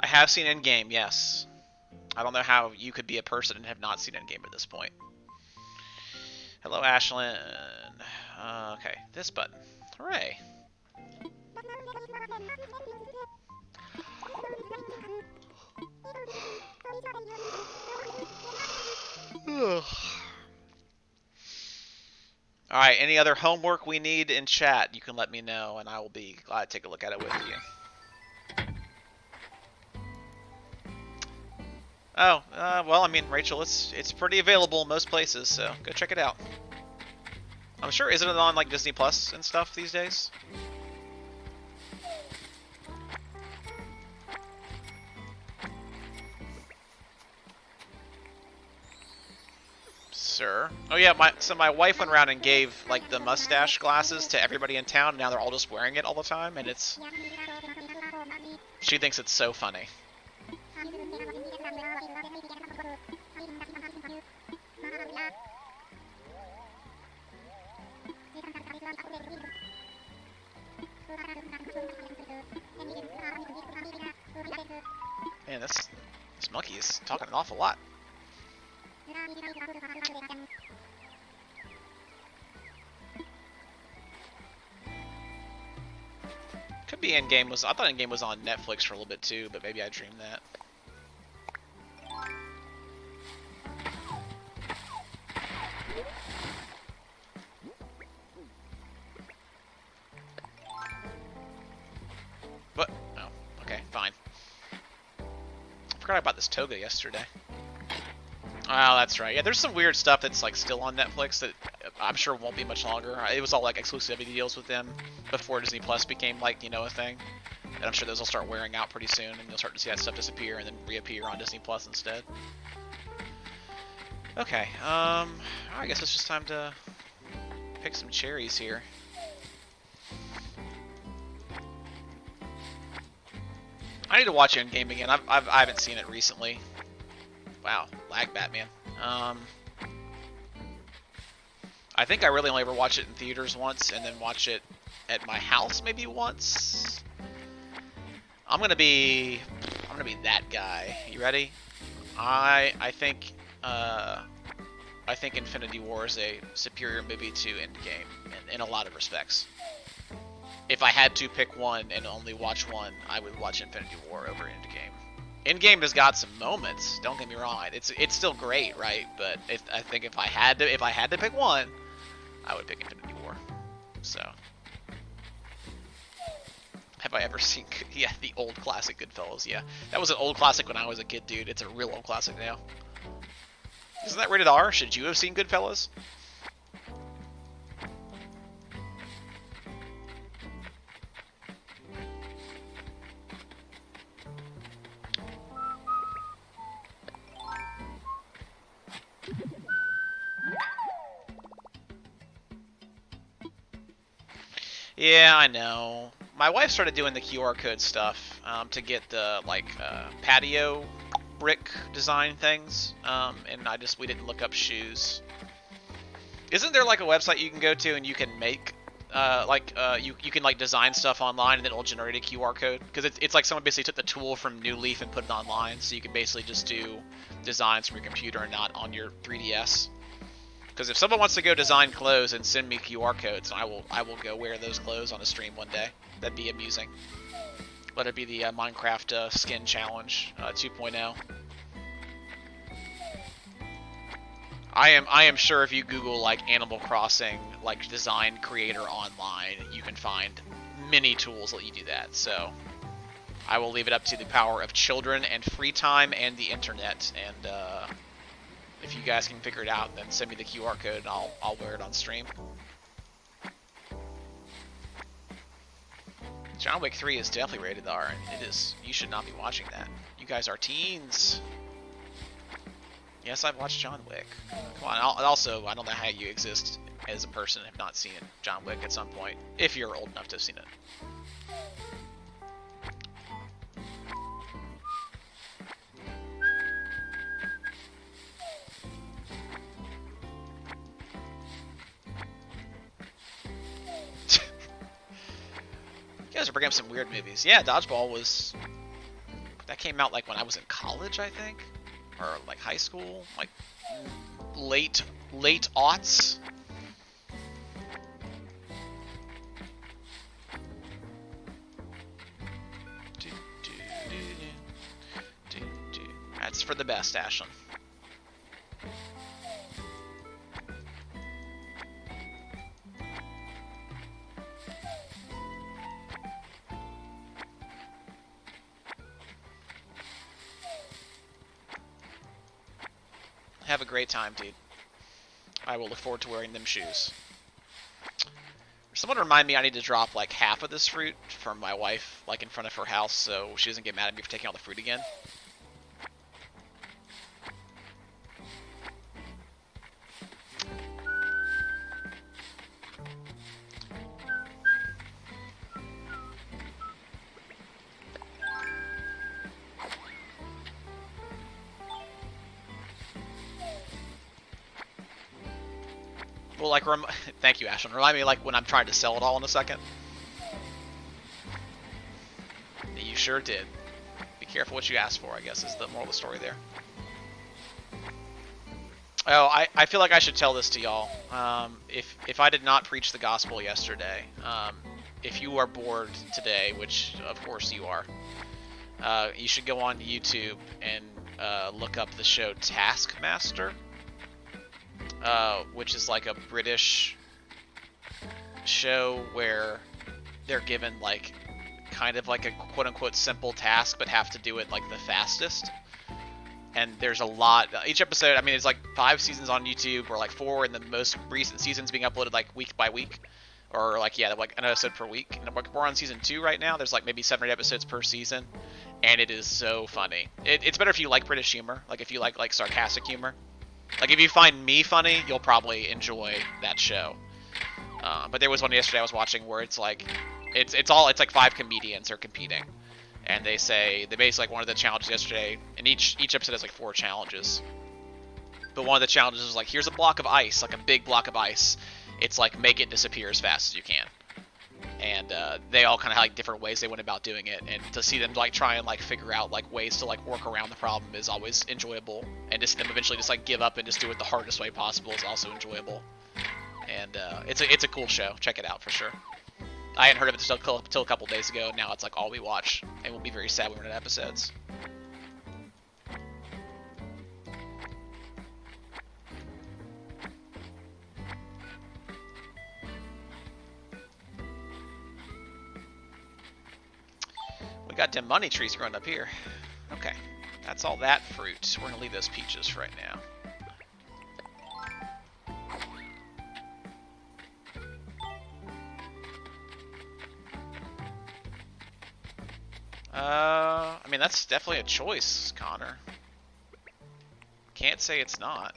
I have seen Endgame, yes. I don't know how you could be a person and have not seen Endgame at this point. Hello, Ashlyn. Okay, this button. Hooray. Alright, any other homework we need in chat, you can let me know, and I will be glad to take a look at it with you. Oh, well, I mean, Rachel, it's pretty available in most places, so go check it out. I'm sure, isn't it on, like, Disney Plus and stuff these days? Sir. Oh yeah, so my wife went around and gave like the mustache glasses to everybody in town, and now they're all just wearing it all the time, and she thinks it's so funny. Man, this monkey is talking an awful lot. Could be Endgame was. I thought Endgame was on Netflix for a little bit too, but maybe I dreamed that. What? Oh, okay, fine. I forgot about this toga yesterday. Oh, that's right. Yeah, there's some weird stuff that's like still on Netflix that I'm sure won't be much longer. It was all like exclusivity deals with them before Disney Plus became like, you know, a thing. And I'm sure those will start wearing out pretty soon, and you'll start to see that stuff disappear and then reappear on Disney Plus instead. Okay, I guess it's just time to pick some cherries here. I need to watch Endgame again. I haven't seen it recently. Wow, lag Batman. I think I really only ever watched it in theaters once, and then watch it at my house maybe once. I'm gonna be that guy. You ready? I think Infinity War is a superior movie to Endgame in a lot of respects. If I had to pick one and only watch one, I would watch Infinity War over Endgame. Endgame has got some moments. Don't get me wrong; it's still great, right? But I think if I had to pick one, I would pick Infinity War. So, have I ever seen? Yeah, the old classic Goodfellas. Yeah, that was an old classic when I was a kid, dude. It's a real old classic now. Isn't that rated R? Should you have seen Goodfellas? Yeah, I know. My wife started doing the QR code stuff to get the patio brick design things, and we didn't look up shoes. Isn't there like a website you can go to and you can make you can like design stuff online and then it'll generate a QR code? Because it's like someone basically took the tool from New Leaf and put it online, so you can basically just do designs from your computer and not on your 3DS. Because if someone wants to go design clothes and send me QR codes, I will go wear those clothes on a stream one day. That'd be amusing. Let it be the Minecraft skin challenge 2.0. I am sure if you Google like Animal Crossing like design creator online, you can find many tools that let you do that. So I will leave it up to the power of children and free time and the internet. And if you guys can figure it out, then send me the QR code and I'll wear it on stream. John Wick 3 is definitely rated R, and it is. You should not be watching that. You guys are teens. Yes, I've watched John Wick. Come on. Also, I don't know how you exist as a person and have not seen John Wick at some point, if you're old enough to have seen it. You guys are bringing up some weird movies. Yeah, Dodgeball was... That came out like when I was in college, I think? Or like high school? Like late aughts? That's for the best, Ashlyn. Have a great time, dude. I will look forward to wearing them shoes. Someone remind me I need to drop like half of this fruit for my wife, like in front of her house, so she doesn't get mad at me for taking all the fruit again. Well, like, thank you, Ashlyn. Remind me, like, when I'm trying to sell it all in a second. You sure did. Be careful what you ask for, I guess, is the moral of the story there. Oh, I feel like I should tell this to y'all. If I did not preach the gospel yesterday, if you are bored today, which of course you are, you should go on YouTube and look up the show Taskmaster. Which is like a British show where they're given like kind of like a quote-unquote simple task but have to do it like the fastest. And there's a lot. Each episode, I mean, it's like 5 seasons on YouTube, or like 4 in the most recent seasons being uploaded like week by week, or like like an episode per week. And we're on season 2 right now. There's like maybe 7 or 8 episodes per season, and it is so funny. It's better if you like British humor, like if you like sarcastic humor. Like, if you find me funny, you'll probably enjoy that show. But there was one yesterday I was watching where it's like, it's like 5 comedians are competing. And they basically, like, one of the challenges yesterday, and each episode has like 4 challenges. But one of the challenges was like, here's a block of ice, like a big block of ice. It's like, make it disappear as fast as you can. And they all kind of had like different ways they went about doing it, and to see them like try and like figure out like ways to like work around the problem is always enjoyable, and just them eventually just like give up and just do it the hardest way possible is also enjoyable. And it's a cool show. Check it out for sure. I hadn't heard of it until a couple days ago. Now it's like all we watch, and we'll be very sad when we're in episodes. We got them money trees growing up here. Okay, that's all that fruit. We're gonna leave those peaches for right now. I mean, that's definitely a choice, Connor. Can't say it's not.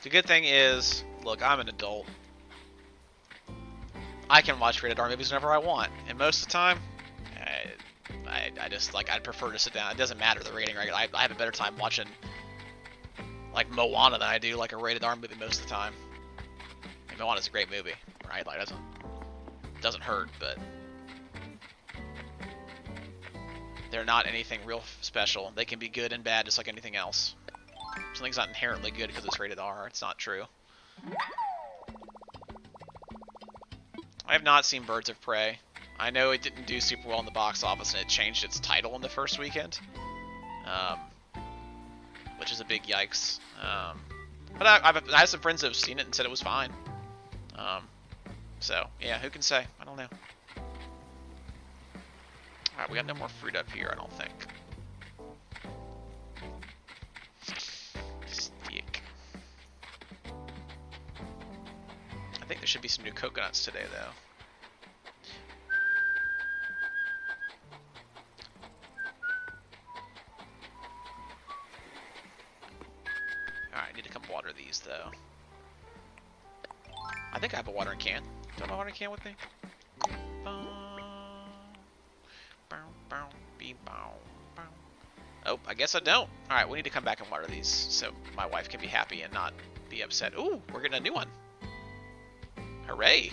The good thing is, look, I'm an adult. I can watch rated R movies whenever I want, and most of the time, I just like I'd prefer to sit down. It doesn't matter the rating, right? I have a better time watching like Moana than I do like a rated R movie most of the time. And Moana's a great movie, right? Like doesn't hurt, but they're not anything real special. They can be good and bad just like anything else. Something's not inherently good because it's rated R. It's not true. I have not seen Birds of Prey. I know it didn't do super well in the box office and it changed its title in the first weekend, which is a big yikes. But I have some friends that have seen it and said it was fine. So, yeah, who can say? I don't know. Alright, we got no more fruit up here, I don't think. Stick. I think there should be some new coconuts today, though. Alright, I need to come water these, though. I think I have a watering can. Do I have a watering can with me? Oh, I guess I don't. Alright, we need to come back and water these so my wife can be happy and not be upset. Ooh, we're getting a new one. Hooray!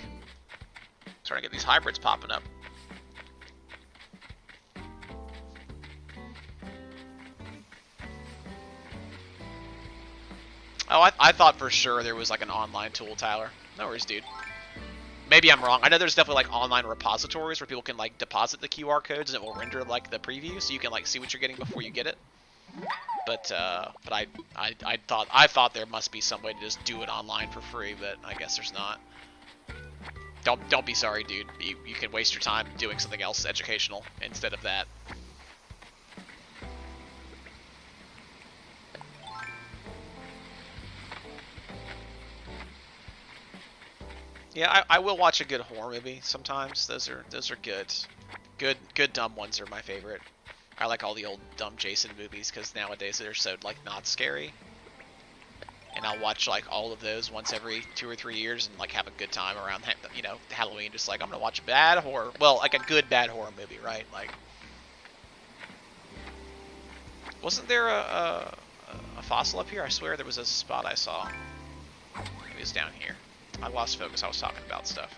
Starting to get these hybrids popping up. Oh, I thought for sure there was like an online tool, Tyler. No worries, dude. Maybe I'm wrong. I know there's definitely like online repositories where people can like deposit the QR codes and it will render like the preview, so you can like see what you're getting before you get it. But I thought there must be some way to just do it online for free, but I guess there's not. Don't be sorry, dude. You can waste your time doing something else educational instead of that. Yeah, I will watch a good horror movie sometimes. Those are good. Good dumb ones are my favorite. I like all the old dumb Jason movies because nowadays they're so like not scary. And I'll watch like all of those once every 2 or 3 years and like have a good time around Halloween. Just like I'm gonna watch a bad horror, well, like a good bad horror movie, right? Like, wasn't there a fossil up here? I swear there was a spot I saw. Maybe it's down here. I lost focus. I was talking about stuff.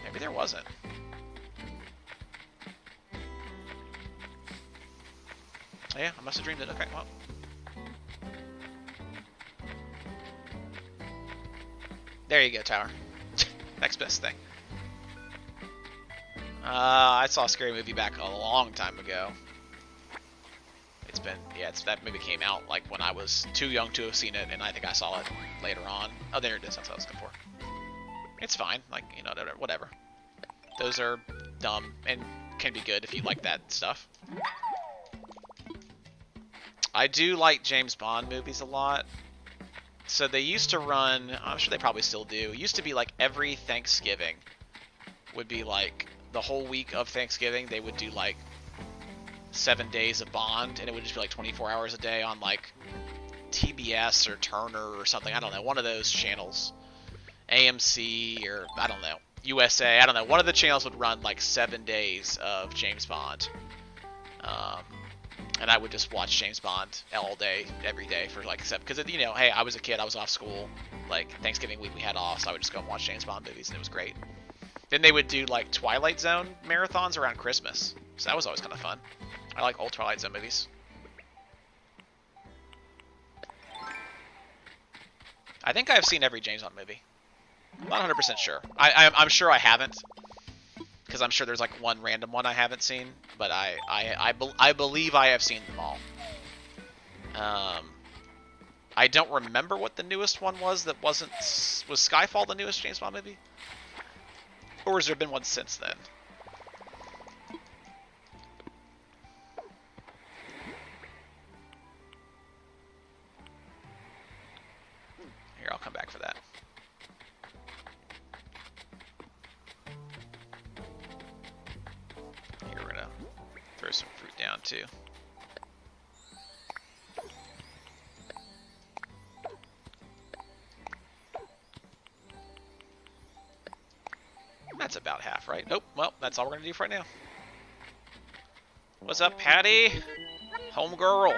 Maybe there wasn't. Yeah, I must have dreamed it. Okay, well. There you go, Tower. Next best thing. I saw a scary movie back a long time ago. It's been, yeah, that movie came out like when I was too young to have seen it, and I think I saw it later on. Oh, there it is. That's what I was looking for. It's fine. Like, you know, whatever. Those are dumb and can be good if you like that stuff. I do like James Bond movies a lot. So they used to run, I'm sure they probably still do. It used to be like every Thanksgiving would be like the whole week of Thanksgiving. They would do like 7 days of Bond, and it would just be like 24 hours a day on like TBS or Turner or something. I don't know, one of those channels. AMC or I don't know, USA. I don't know. One of the channels would run like 7 days of James Bond. And I would just watch James Bond all day, every day for like 7. Because, you know, hey, I was a kid. I was off school. Like, Thanksgiving week we had off, so I would just go and watch James Bond movies, and it was great. Then they would do like Twilight Zone marathons around Christmas. So that was always kind of fun. I like old Twilight Zone movies. I think I've seen every James Bond movie. I'm not 100% sure. I'm sure I haven't. Because I'm sure there's like one random one I haven't seen, but I believe I have seen them all. I don't remember what the newest one was that wasn't... Was Skyfall the newest James Bond movie? Or has there been one since then? Here, I'll come back for that. Here, we're gonna throw some fruit down too. That's about half, right? Nope. Well, that's all we're gonna do for right now. What's up, Patty? Home girl.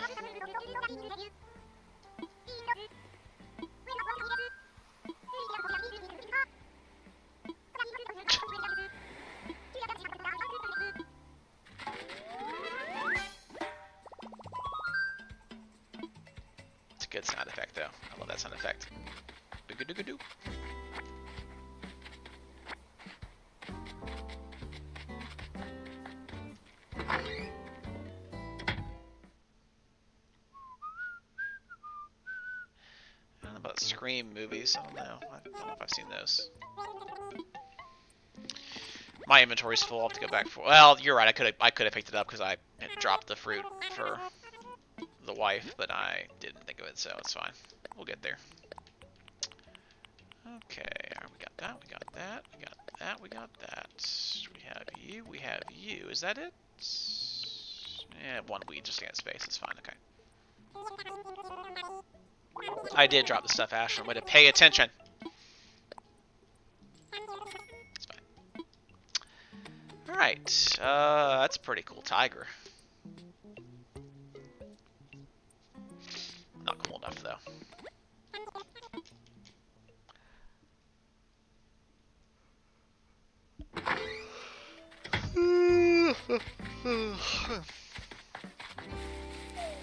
It's a good sound effect, though. I love that sound effect. Doo-doo-doo-doo. I don't know about Scream movies. I don't know. I don't know if I've seen those. My inventory's full. I'll have to go back for. Well, you're right. I could have picked it up because I had dropped the fruit for the wife, but I didn't think of it, so it's fine. We'll get there. Okay, we got that. We got that. We got that. We got that. We have you. We have you. Is that it? Yeah, one weed just can't space. It's fine. Okay. I did drop the stuff, Ashton. Way to pay attention. It's fine. Alright. That's a pretty cool tiger. Not cool enough, though.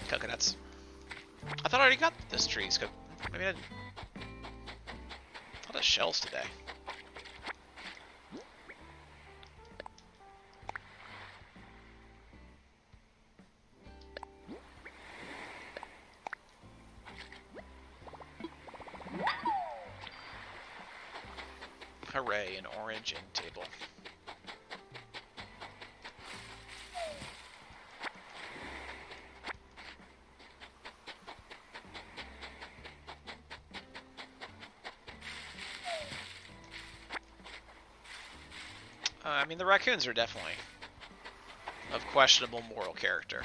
Coconuts. I thought I already got this trees. Maybe I didn't. I thought it shells today. Hooray, an orange end table. I mean, the raccoons are definitely of questionable moral character.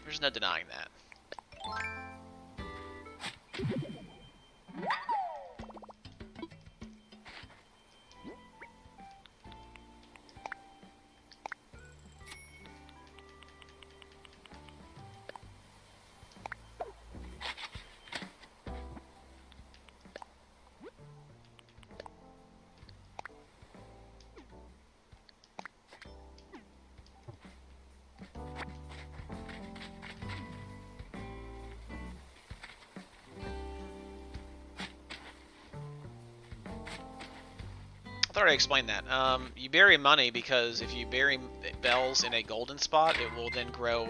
There's no denying that. I thought I explained that. You bury money because if you bury bells in a golden spot, it will then grow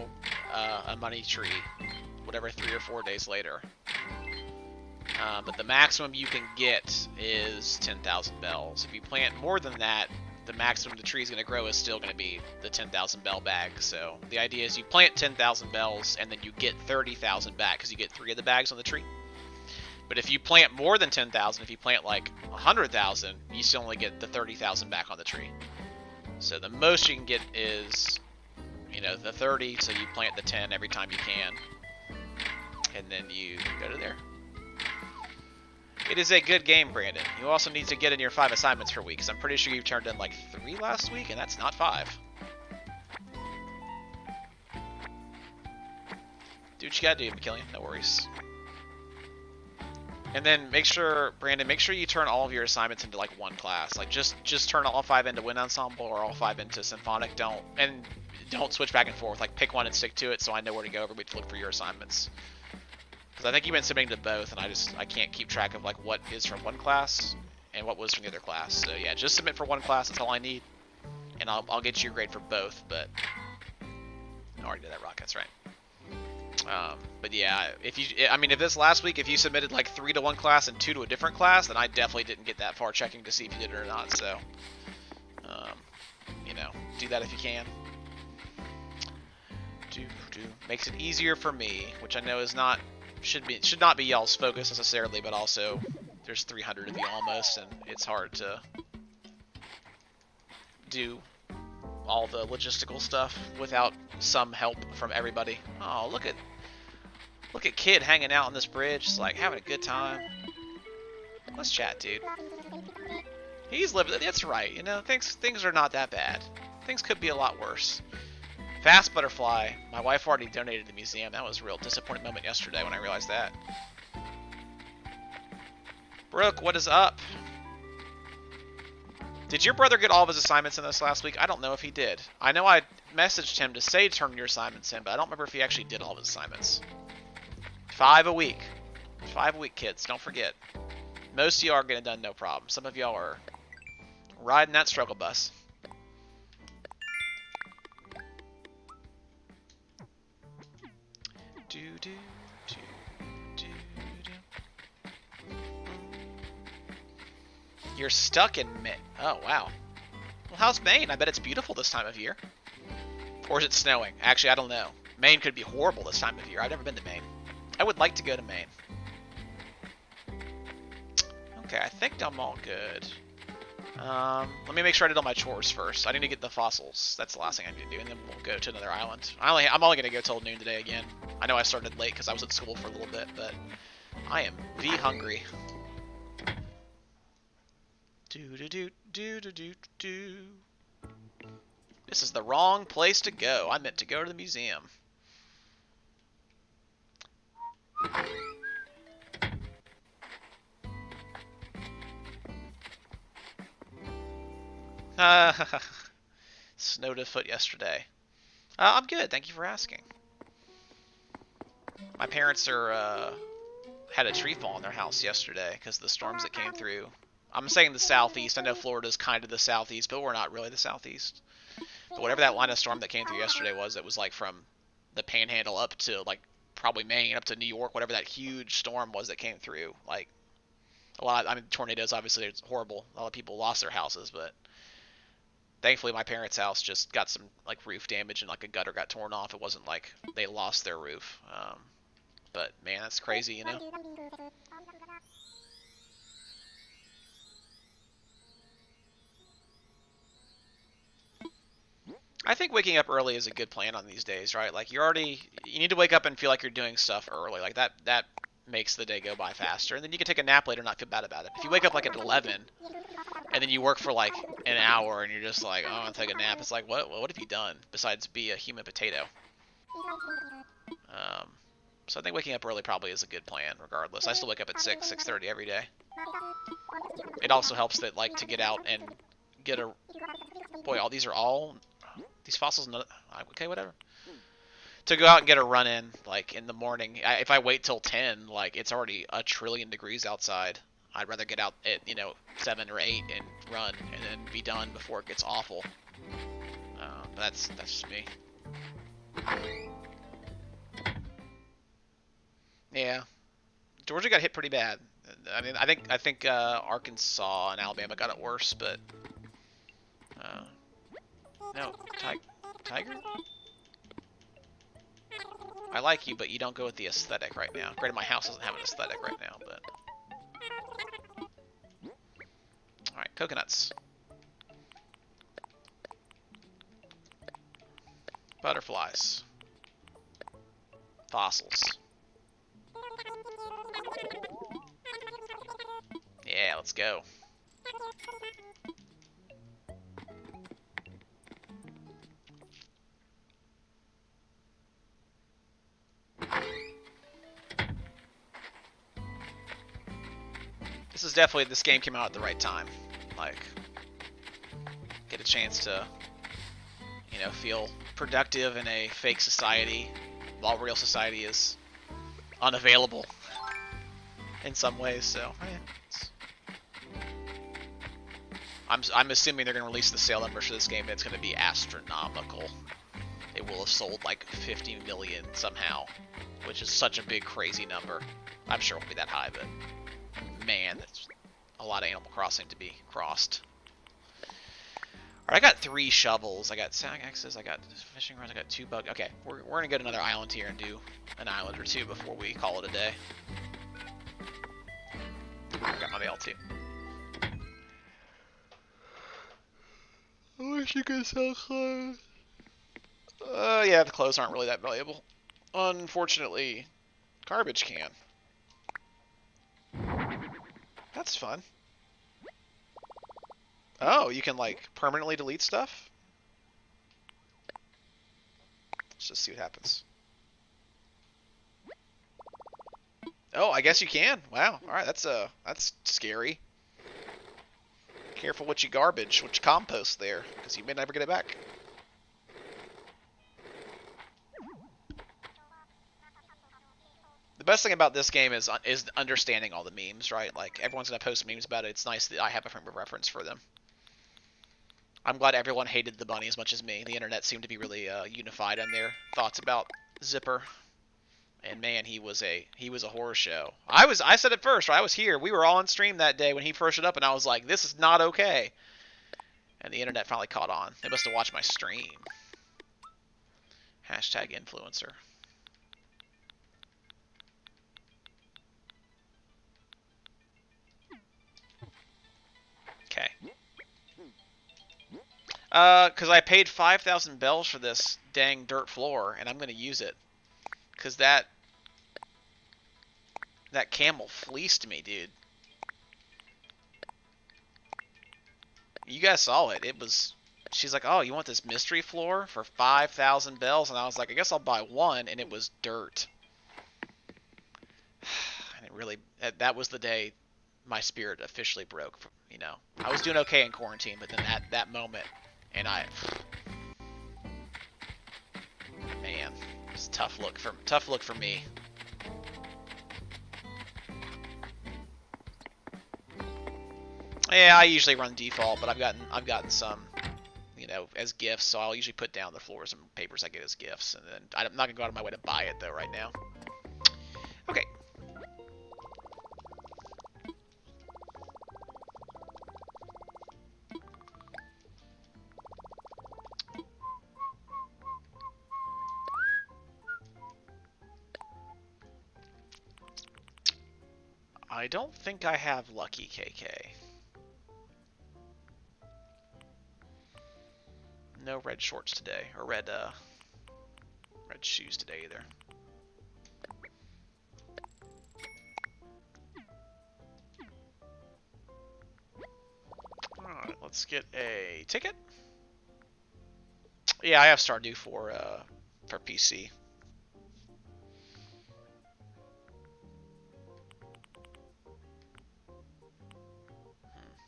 a money tree, whatever 3 or 4 days later. But the maximum you can get is 10,000 bells. If you plant more than that, the maximum the tree is going to grow is still going to be the 10,000 bell bag. So the idea is you plant 10,000 bells and then you get 30,000 back because you get 3 of the bags on the tree. But if you plant more than 10,000, if you plant like 100,000, you still only get the 30,000 back on the tree. So the most you can get is, you know, the 30, so you plant the 10 every time you can. And then you go to there. It is a good game, Brandon. You also need to get in your 5 assignments per week, because I'm pretty sure you turned in like 3 last week, and that's not 5. Do what you gotta do, McKillian. No worries. And then make sure, Brandon, make sure you turn all of your assignments into like one class. Like just turn all 5 into wind ensemble or all 5 into symphonic. Don't switch back and forth. Like pick one and stick to it, so I know where to go every week to look for your assignments. Because I think you've been submitting to both, and I can't keep track of like what is from one class and what was from the other class. So yeah, just submit for one class. That's all I need, and I'll get you a grade for both. But I already did that, Rock. That's right. But yeah, if this last week, if you submitted like 3 to one class and 2 to a different class, then I definitely didn't get that far checking to see if you did it or not. So, you know, do that if you can. Makes it easier for me, which I know is should not be y'all's focus necessarily, but also there's 300 of you almost, and it's hard to do all the logistical stuff without some help from everybody. Oh, look at Kid hanging out on this bridge, just like having a good time. Let's chat, dude. He's living. That's right. You know, things are not that bad. Things could be a lot worse. Fast butterfly. My wife already donated to the museum. That was a real disappointing moment yesterday when I realized that. Brooke, what is up? Did your brother get all of his assignments in this last week? I don't know if he did. I know I messaged him to say turn your assignments in, but I don't remember if he actually did all of his assignments. 5 a week. 5 a week, kids. Don't forget. Most of you are getting done no problem. Some of y'all are riding that struggle bus. Do do do do do. You're stuck in Maine. Oh wow. Well, how's Maine? I bet it's beautiful this time of year. Or is it snowing? Actually, I don't know. Maine could be horrible this time of year. I've never been to Maine. I would like to go to Maine. Okay, I think I'm all good. Let me make sure I did all my chores first. I need to get the fossils. That's the last thing I need to do, and then we'll go to another island. I'm only going to go till noon today again. I know I started late because I was at school for a little bit, but I am hungry. Do. This is the wrong place to go. I meant to go to the museum. Snowed a foot yesterday. I'm good. Thank you for asking. My parents had a tree fall in their house yesterday because of the storms that came through. I'm saying the southeast. I know Florida's kind of the southeast, but we're not really the southeast. But whatever that line of storm that came through yesterday was, it was like from the Panhandle up to like probably Maine, up to New York, whatever that huge storm was that came through. Like tornadoes, obviously, it's horrible. A lot of people lost their houses, but thankfully my parents' house just got some like roof damage and like a gutter got torn off. It wasn't like they lost their roof. But man, that's crazy, you know? I think waking up early is a good plan on these days, right? Like you need to wake up and feel like you're doing stuff early. Like that makes the day go by faster. And then you can take a nap later and not feel bad about it. If you wake up like at 11 and then you work for like an hour and you're just like, oh, I'll take a nap. It's like, what have you done besides be a human potato? So I think waking up early probably is a good plan regardless. I still wake up at 6:30 every day. It also helps that like to get out and get a... Boy, these fossils... Okay, whatever. To go out and get a run in, like, in the morning. If I wait till 10, like, it's already 1 trillion degrees outside. I'd rather get out at, 7 or 8 and run and then be done before it gets awful. That's just me. Yeah. Georgia got hit pretty bad. I mean, I think Arkansas and Alabama got it worse, but... No, Tiger? I like you, but you don't go with the aesthetic right now. Granted, my house doesn't have an aesthetic right now, but... Alright, coconuts. Butterflies. Fossils. Yeah, let's go. This game came out at the right time. Like, get a chance to, feel productive in a fake society while real society is unavailable in some ways. So, I'm assuming they're going to release the sale numbers for this game. It's going to be astronomical. It will have sold like 50 million somehow, which is such a big, crazy number. I'm sure it won't be that high, but man, that's a lot of Animal Crossing to be crossed. Alright, I got 3 shovels. I got sag axes. I got fishing rods. I got 2 bug. Okay, we're gonna go to another island here and do an island or 2 before we call it a day. I got my mail too. I wish you could sell clothes. Yeah, the clothes aren't really that valuable. Unfortunately, garbage can. That's fun. Oh, you can like permanently delete stuff? Let's just see what happens. Oh, I guess you can. Wow. All right, that's scary. Careful what you garbage, what you compost there, because you may never get it back. The best thing about this game is understanding all the memes, right? Like everyone's gonna post memes about it. It's nice that I have a frame of reference for them. I'm glad everyone hated the bunny as much as me. The internet seemed to be really unified in their thoughts about Zipper. And man, he was a horror show. I said it first, right? I was here. We were all on stream that day when he first showed up, and I was like, this is not okay. And the internet finally caught on. They must have watched my stream. Hashtag influencer. Okay. Because I paid 5,000 bells for this dang dirt floor, and I'm gonna use it. Because that camel fleeced me, dude. You guys saw it. It was. She's like, oh, you want this mystery floor for 5,000 bells? And I was like, I guess I'll buy one, and it was dirt. And it really, that was the day my spirit officially broke. You know, I was doing okay in quarantine, but then that moment, and man, it's a tough look for me. Yeah, I usually run default, but I've gotten some, you know, as gifts. So I'll usually put down the floors and papers I get as gifts, and then I'm not gonna go out of my way to buy it though right now. Okay. I don't think I have Lucky KK. No red shorts today, or red shoes today either. Alright, let's get a ticket. Yeah, I have Stardew for PC.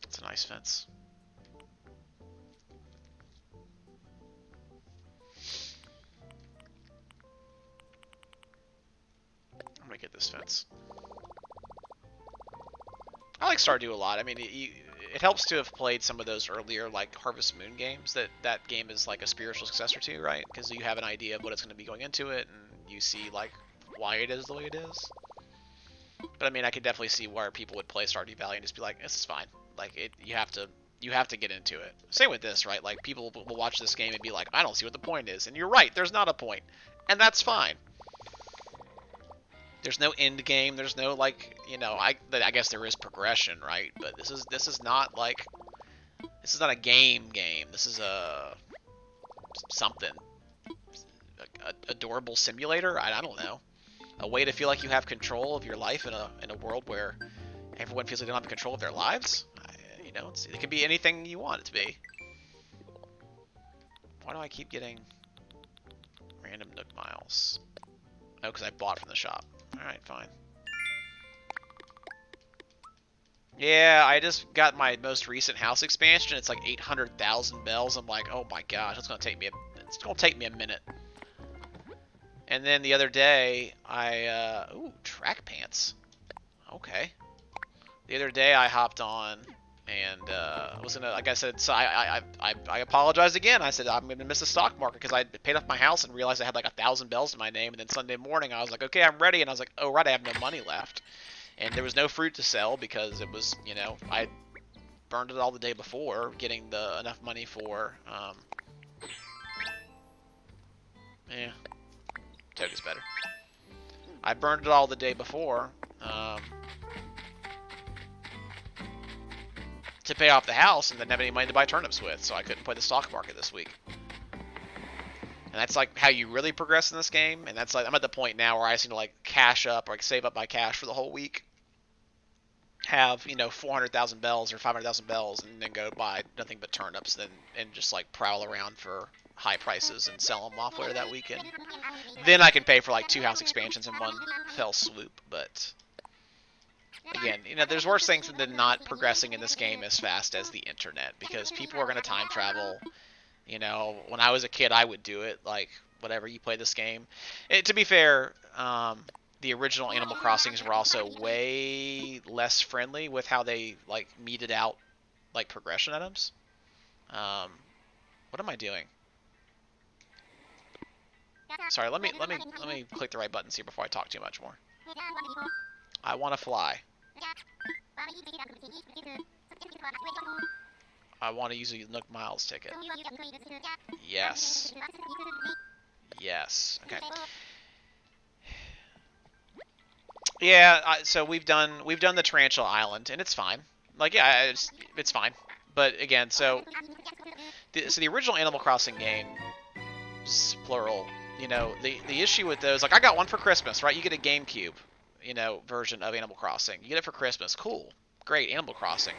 It's a nice fence. I'm gonna get this fence. I like Stardew a lot. I mean, it helps to have played some of those earlier, like Harvest Moon games. That game is like a spiritual successor to, right? Because you have an idea of what it's going to be going into it, and you see like why it is the way it is. But I mean, I could definitely see where people would play Stardew Valley and just be like, "This is fine." Like you have to get into it. Same with this, right? Like people will watch this game and be like, "I don't see what the point is," and you're right. There's not a point, and that's fine. There's no end game. There's no like, you know, I guess there is progression, right? But this is not like, this is not a game. This is a something, a adorable simulator. I don't know, a way to feel like you have control of your life in a world where everyone feels like they don't have control of their lives. You know, it can be anything you want it to be. Why do I keep getting random Nook miles? Oh, because I bought from the shop. Alright, fine. Yeah, I just got my most recent house expansion. It's like 800,000 bells. I'm like, oh my gosh, it's gonna take me a minute. And then the other day, ooh, track pants. Okay. The other day I hopped on and I was gonna, like I said, so I apologized again. I said I'm gonna miss the stock market because I paid off my house and realized I had like 1,000 bells in my name. And then Sunday morning I was like, okay, I'm ready. And I was like, oh right, I have no money left. And there was no fruit to sell because it was, you know, I burned it all the day before, getting enough money for, yeah, Toga's better. I burned it all the day before, to pay off the house and didn't have any money to buy turnips with, so I couldn't play the stock market this week. And that's like how you really progress in this game, and that's like, I'm at the point now where I just need to like cash up or like save up my cash for the whole week. have 400,000 bells or 500,000 bells, and then go buy nothing but turnips, and just like prowl around for high prices and sell them off later that weekend. Then I can pay for like 2 house expansions in one fell swoop. But again, there's worse things than not progressing in this game as fast as the internet, because people are going to time travel. When I was a kid, I would do it. Like, whatever, you play this game. To be fair, the original Animal Crossings were also way less friendly with how they like meted out like progression items. What am I doing? Sorry, let me click the right buttons here before I talk too much more. I want to fly. I want to use a Nook Miles ticket. Yes. Yes. Okay. Yeah. So we've done the Tarantula Island, and it's fine. Like, yeah, it's fine. But again, so the original Animal Crossing game, plural. The issue with those, like, I got one for Christmas, right? You get a GameCube, version of Animal Crossing. You get it for Christmas. Cool. Great, Animal Crossing.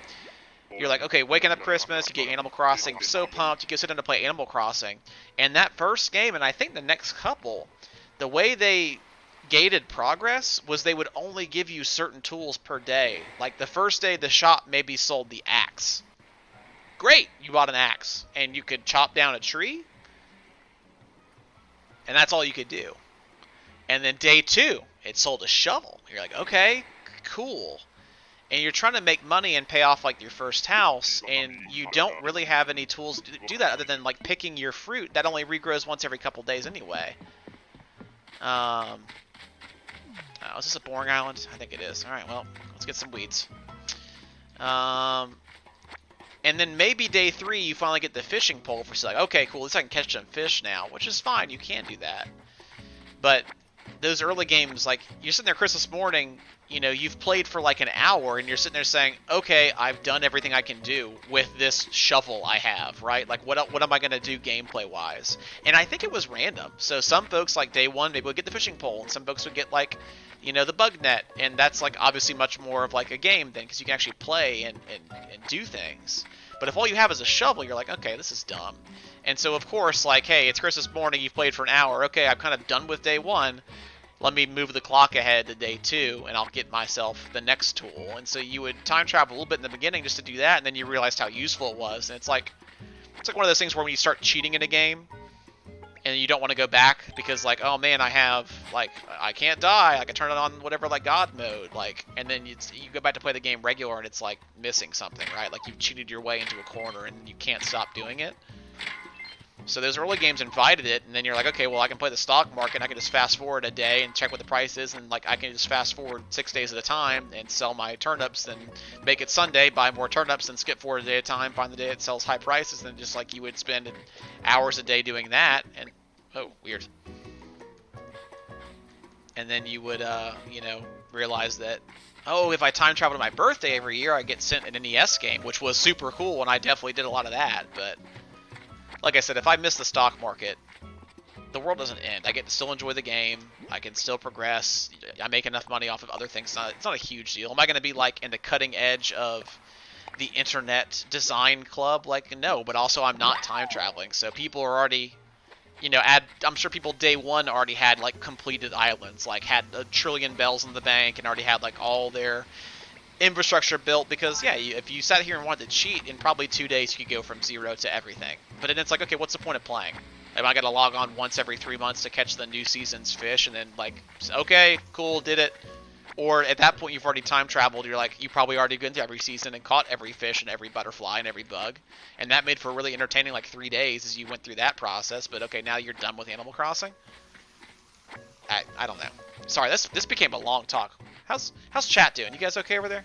You're like, okay, waking up Christmas, you get Animal Crossing, so pumped, you go sit down to play Animal Crossing. And that first game, and I think the next couple, the way they gated progress was they would only give you certain tools per day. Like, the first day, the shop maybe sold the axe. Great, you bought an axe, and you could chop down a tree, and that's all you could do. And then day 2, it sold a shovel. You're like, okay, cool. And you're trying to make money and pay off like your first house, and you don't really have any tools to do that other than like picking your fruit that only regrows once every couple days anyway. Is this a boring island? I think it is. All right, well, let's get some weeds. And then maybe day 3 you finally get the fishing pole for like, okay, cool, at least I can catch some fish now, which is fine. You can do that, but those early games, like, you're sitting there Christmas morning, you've played for like an hour, and you're sitting there saying, okay, I've done everything I can do with this shovel I have, right? Like, what am I going to do gameplay-wise? And I think it was random. So some folks, like, day 1, maybe would get the fishing pole, and some folks would get, like, the bug net, and that's, like, obviously much more of, like, a game then, because you can actually play and do things. But if all you have is a shovel, you're like, okay, this is dumb. And so, of course, like, hey, it's Christmas morning, you've played for an hour, okay, I'm kind of done with day 1, let me move the clock ahead to day 2, and I'll get myself the next tool. And so you would time travel a little bit in the beginning just to do that, and then you realized how useful it was. And it's like one of those things where when you start cheating in a game, and you don't want to go back because, like, oh man, I can't die, I can turn it on whatever, like, God mode, like, and then you go back to play the game regular, and it's like missing something, right? Like, you've cheated your way into a corner, and you can't stop doing it. So those early games invited it, and then you're like, okay, well, I can play the stock market, and I can just fast forward a day and check what the price is, and like I can just fast forward 6 days at a time and sell my turnips, and make it Sunday, buy more turnips, and skip forward a day at a time, find the day it sells high prices, and just like you would spend hours a day doing that, and oh, weird. And then you would, realize that, oh, if I time travel to my birthday every year, I get sent an NES game, which was super cool, and I definitely did a lot of that, but like I said, if I miss the stock market, the world doesn't end. I get to still enjoy the game. I can still progress. I make enough money off of other things. It's not a huge deal. Am I going to be like in the cutting edge of the internet design club? Like, no, but also I'm not time traveling. So people are already, I'm sure people day 1 already had like completed islands, like had a trillion bells in the bank and already had like all their infrastructure built, because yeah, if you sat here and wanted to cheat, in probably 2 days you could go from 0 to everything. But then it's like, okay, what's the point of playing? Am I gonna log on once every 3 months to catch the new season's fish, and then like, okay, cool, did it? Or at that point you've already time traveled, you're like, you probably already been to every season and caught every fish and every butterfly and every bug, and that made for really entertaining like 3 days as you went through that process. But okay, now you're done with Animal Crossing. I don't know. Sorry, this became a long talk. How's chat doing? You guys okay over there?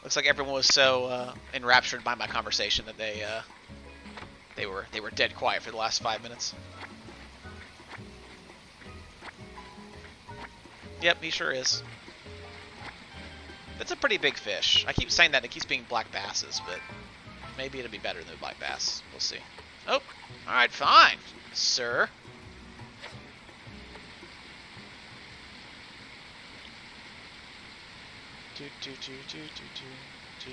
Looks like everyone was so enraptured by my conversation that they were dead quiet for the last 5 minutes. Yep, he sure is. That's a pretty big fish. I keep saying that, it keeps being black basses, but maybe it'll be better than black bass. We'll see. Oh, alright, fine, sir. Do, do, do, do, do, do, do.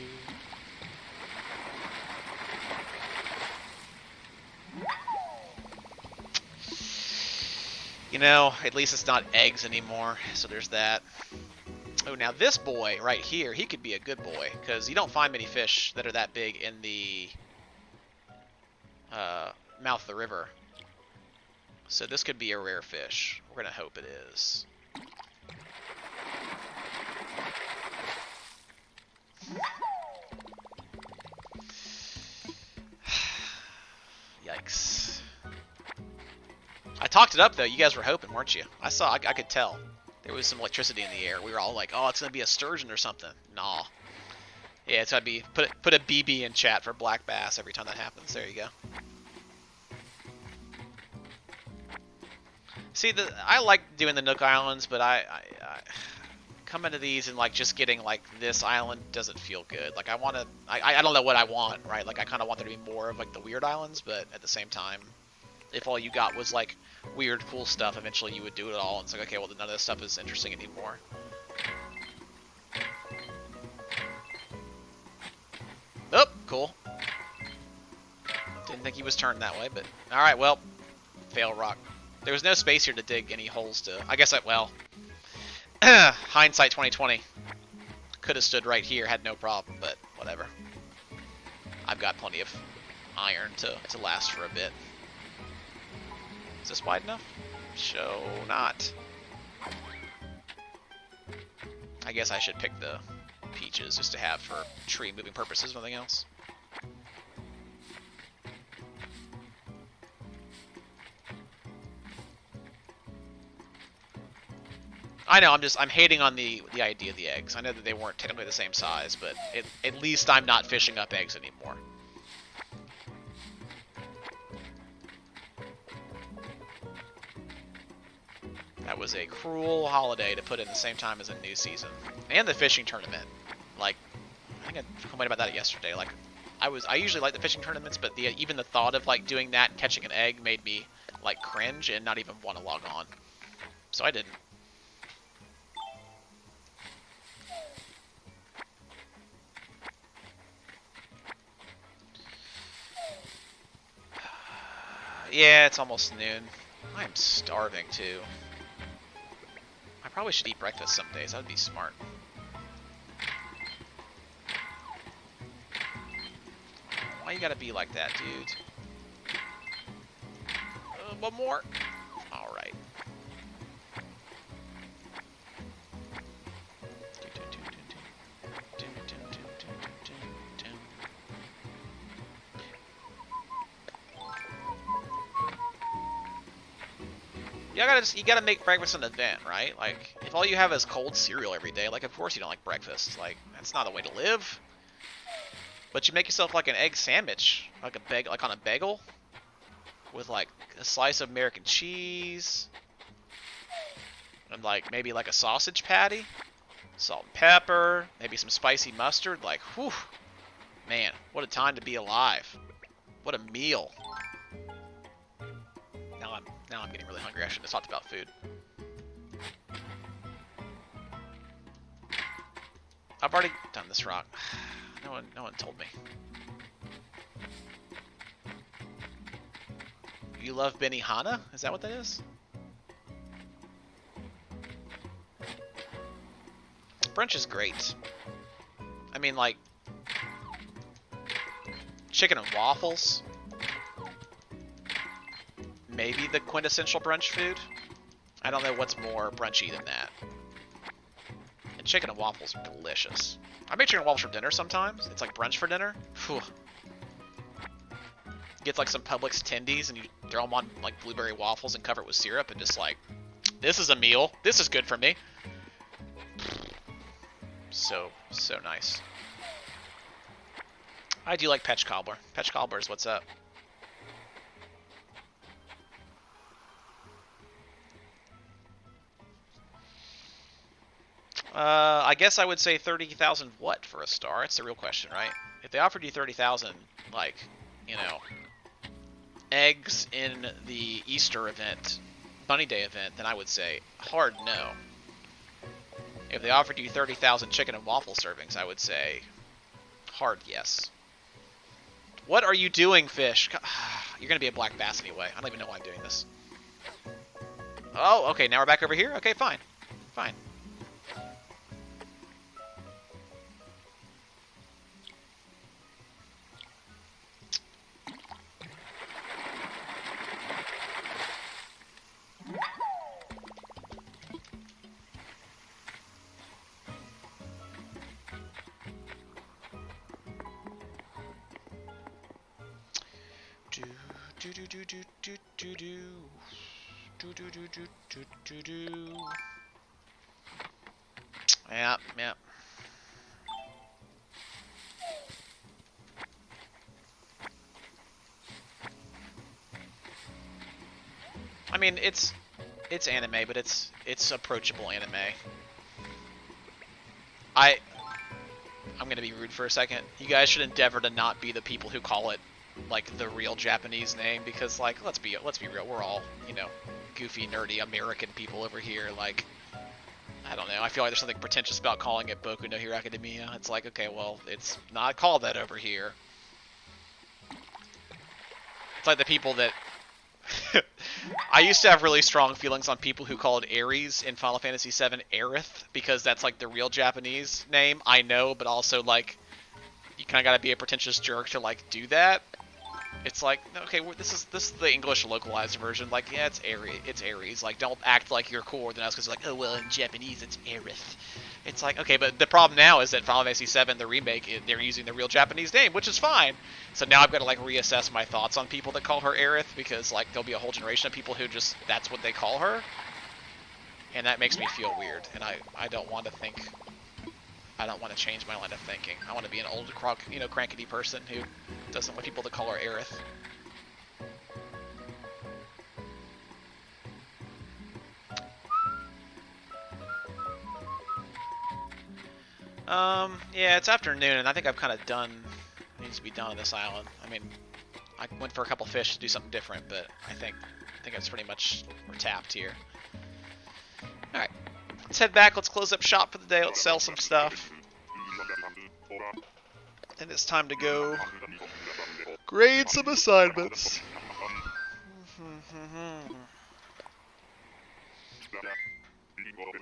You know, at least it's not eggs anymore, so there's that. Oh, now this boy right here, he could be a good boy, because you don't find many fish that are that big in the mouth of the river. So this could be a rare fish. We're going to hope it is. Yikes. I talked it up, though. You guys were hoping, weren't you? I could tell. There was some electricity in the air. We were all like, oh, it's going to be a sturgeon or something. Nah. Yeah, it's got to be... Put a BB in chat for black bass every time that happens. There you go. See, I like doing the Nook Islands, but I coming to these and like just getting like this island doesn't feel good. Like I don't know what I want, right? Like I kind of want there to be more of like the weird islands, but at the same time, if all you got was like weird, cool stuff, eventually you would do it all. And it's like, okay, well, none of this stuff is interesting anymore. Oh, cool. Didn't think he was turned that way, but all right, well, fail rock. There was no space here to dig any holes to. I guess well, hindsight 2020. Could have stood right here, had no problem, but whatever. I've got plenty of iron to last for a bit. Is this wide enough? Show not. I guess I should pick the peaches just to have for tree moving purposes, nothing else. I know, I'm hating on the idea of the eggs. I know that they weren't technically the same size, but at least I'm not fishing up eggs anymore. That was a cruel holiday to put in the same time as a new season. And the fishing tournament. Like, I think I complained about that yesterday. Like, I usually like the fishing tournaments, but even the thought of like doing that and catching an egg made me like cringe and not even want to log on. So I didn't. Yeah, it's almost noon. I'm starving too. I probably should eat breakfast some days. That would be smart. Why you gotta be like that, dude? One more. All right. You gotta make breakfast an event, right? Like, if all you have is cold cereal every day, like, of course you don't like breakfast. Like, that's not the way to live. But you make yourself like an egg sandwich, like on a bagel, with like a slice of American cheese, and like maybe like a sausage patty, salt and pepper, maybe some spicy mustard. Like, whew, man, what a time to be alive! What a meal! Now I'm getting really hungry. I shouldn't have talked about food. I've already done this rock. No one told me. You love Benihana? Is that what that is? Brunch is great. I mean, like, chicken and waffles. Maybe the quintessential brunch food. I don't know what's more brunchy than that. And chicken and waffles are delicious. I make chicken and waffles for dinner sometimes. It's like brunch for dinner. Whew. Get like some Publix tendies and you throw them on like blueberry waffles and cover it with syrup and just like, this is a meal. This is good for me. So nice. I do like Petch Cobbler. Petch Cobbler is what's up. I guess I would say 30,000 what for a star? It's the real question, right? If they offered you 30,000, like, you know, eggs in the Easter event, Bunny Day event, then I would say hard no. If they offered you 30,000 chicken and waffle servings, I would say hard yes. What are you doing, fish? You're going to be a black bass anyway. I don't even know why I'm doing this. Oh, okay, now we're back over here? Okay, fine. Fine. Yeah, yeah. I mean, it's anime, but it's approachable anime. I'm gonna be rude for a second. You guys should endeavor to not be the people who call it like the real Japanese name, because like let's be real, we're all, you know, goofy, nerdy American people over here. Like, I don't know, I feel like there's something pretentious about calling it Boku no Hero Academia. It's like, okay, well, it's not called that over here. It's like the people that I used to have really strong feelings on people who called Ares in Final Fantasy VII Aerith, because that's like the real Japanese name. I know, but also like you kind of gotta be a pretentious jerk to like do that. It's like, okay, this is the English localized version. Like, yeah, it's Ares. It's Ares. Like, don't act like you're cooler than us because like, oh well, in Japanese it's Aerith. It's like, okay, but the problem now is that Final Fantasy VII, the remake, they're using the real Japanese name, which is fine. So now I've got to like reassess my thoughts on people that call her Aerith, because like there'll be a whole generation of people who just that's what they call her, and that makes me feel weird. And I don't want to think. I don't want to change my line of thinking. I want to be an old, crankety person who doesn't want people to call her Aerith. Yeah, it's afternoon, and I think I've kind of done what needs to be done on this island. I mean, I went for a couple fish to do something different, but I think it's pretty much, we're tapped here. Alright, let's head back, let's close up shop for the day, let's sell some stuff. And it's time to go grade some assignments.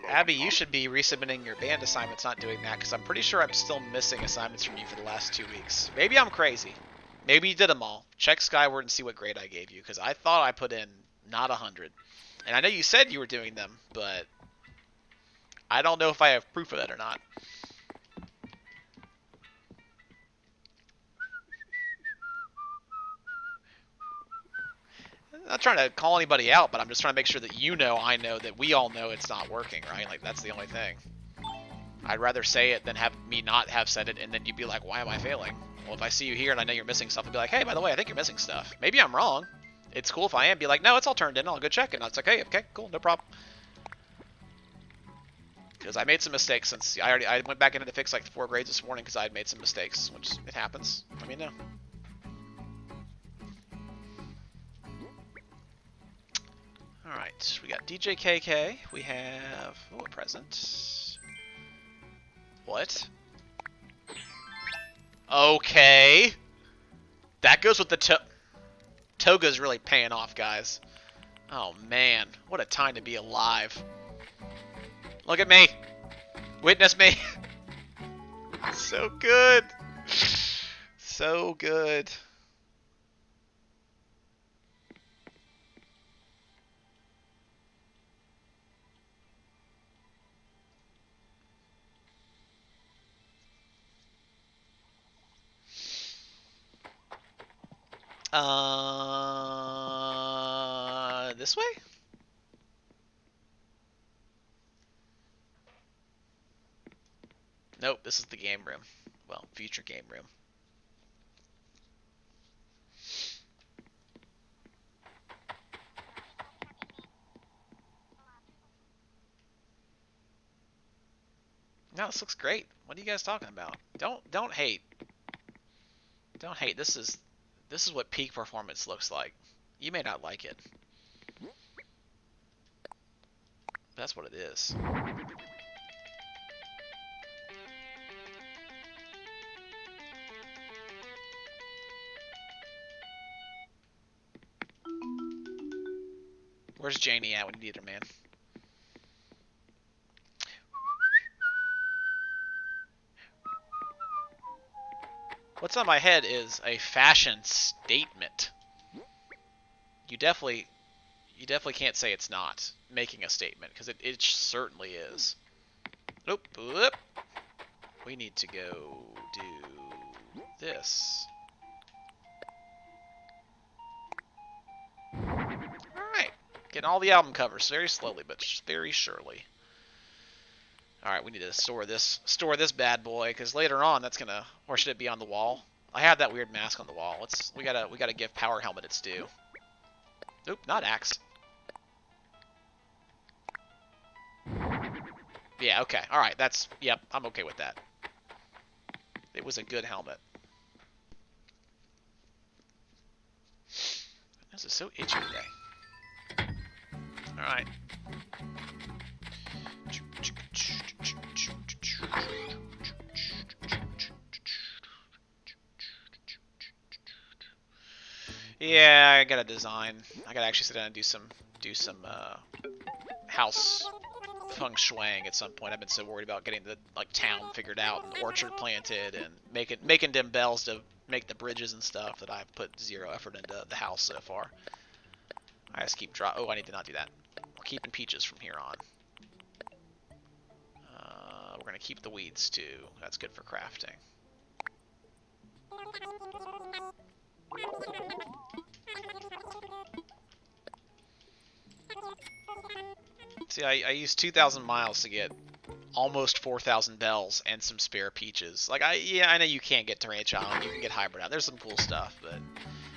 Abby, you should be resubmitting your band assignments, not doing that, because I'm pretty sure I'm still missing assignments from you for the last 2 weeks. Maybe I'm crazy. Maybe you did them all. Check Skyward and see what grade I gave you, because I thought I put in not 100. And I know you said you were doing them, but I don't know if I have proof of that or not. I'm not trying to call anybody out, but I'm just trying to make sure that you know, I know, that we all know it's not working, right? Like, that's the only thing. I'd rather say it than have me not have said it, and then you'd be like, why am I failing? Well, if I see you here and I know you're missing stuff, I'd be like, hey, by the way, I think you're missing stuff. Maybe I'm wrong. It's cool if I am. Be like, no, it's all turned in. I'll go check it. And it's like, hey, okay, cool, no problem. Because I made some mistakes since I went back in to fix like 4 grades this morning because I had made some mistakes, which it happens. Let me know. Alright, we got DJ KK. We have a present. What? Okay. That goes with the Toga's really paying off, guys. Oh man, what a time to be alive. Look at me. Witness me. So good. So good. This way? Nope, this is the game room. Well, future game room. No, this looks great. What are you guys talking about? Don't hate. Don't hate. This is what peak performance looks like. You may not like it. That's what it is. Where's Janie at when you need her, man? What's on my head is a fashion statement. You definitely can't say it's not making a statement, because it certainly is. Nope. Whoop. We need to go do this. Alright. Getting all the album covers very slowly, but very surely. Alright, we need to store this bad boy, because later on that's gonna, or should it be on the wall? I have that weird mask on the wall. We gotta give Power Helmet its due. Oop, not axe. Yeah, okay. Alright, yep, I'm okay with that. It was a good helmet. This is so itchy today. Alright. Yeah, I gotta design. I gotta actually sit down and do some house feng shuiing at some point. I've been so worried about getting the town figured out and orchard planted and making them bells to make the bridges and stuff that I've put zero effort into the house so far. I just keep Oh, I need to not do that. We're keeping peaches from here on. We're gonna keep the weeds too. That's good for crafting. See, I used 2,000 miles to get almost 4,000 bells and some spare peaches. I know you can't get to Ranch Island. You can get hybrid out. There's some cool stuff, but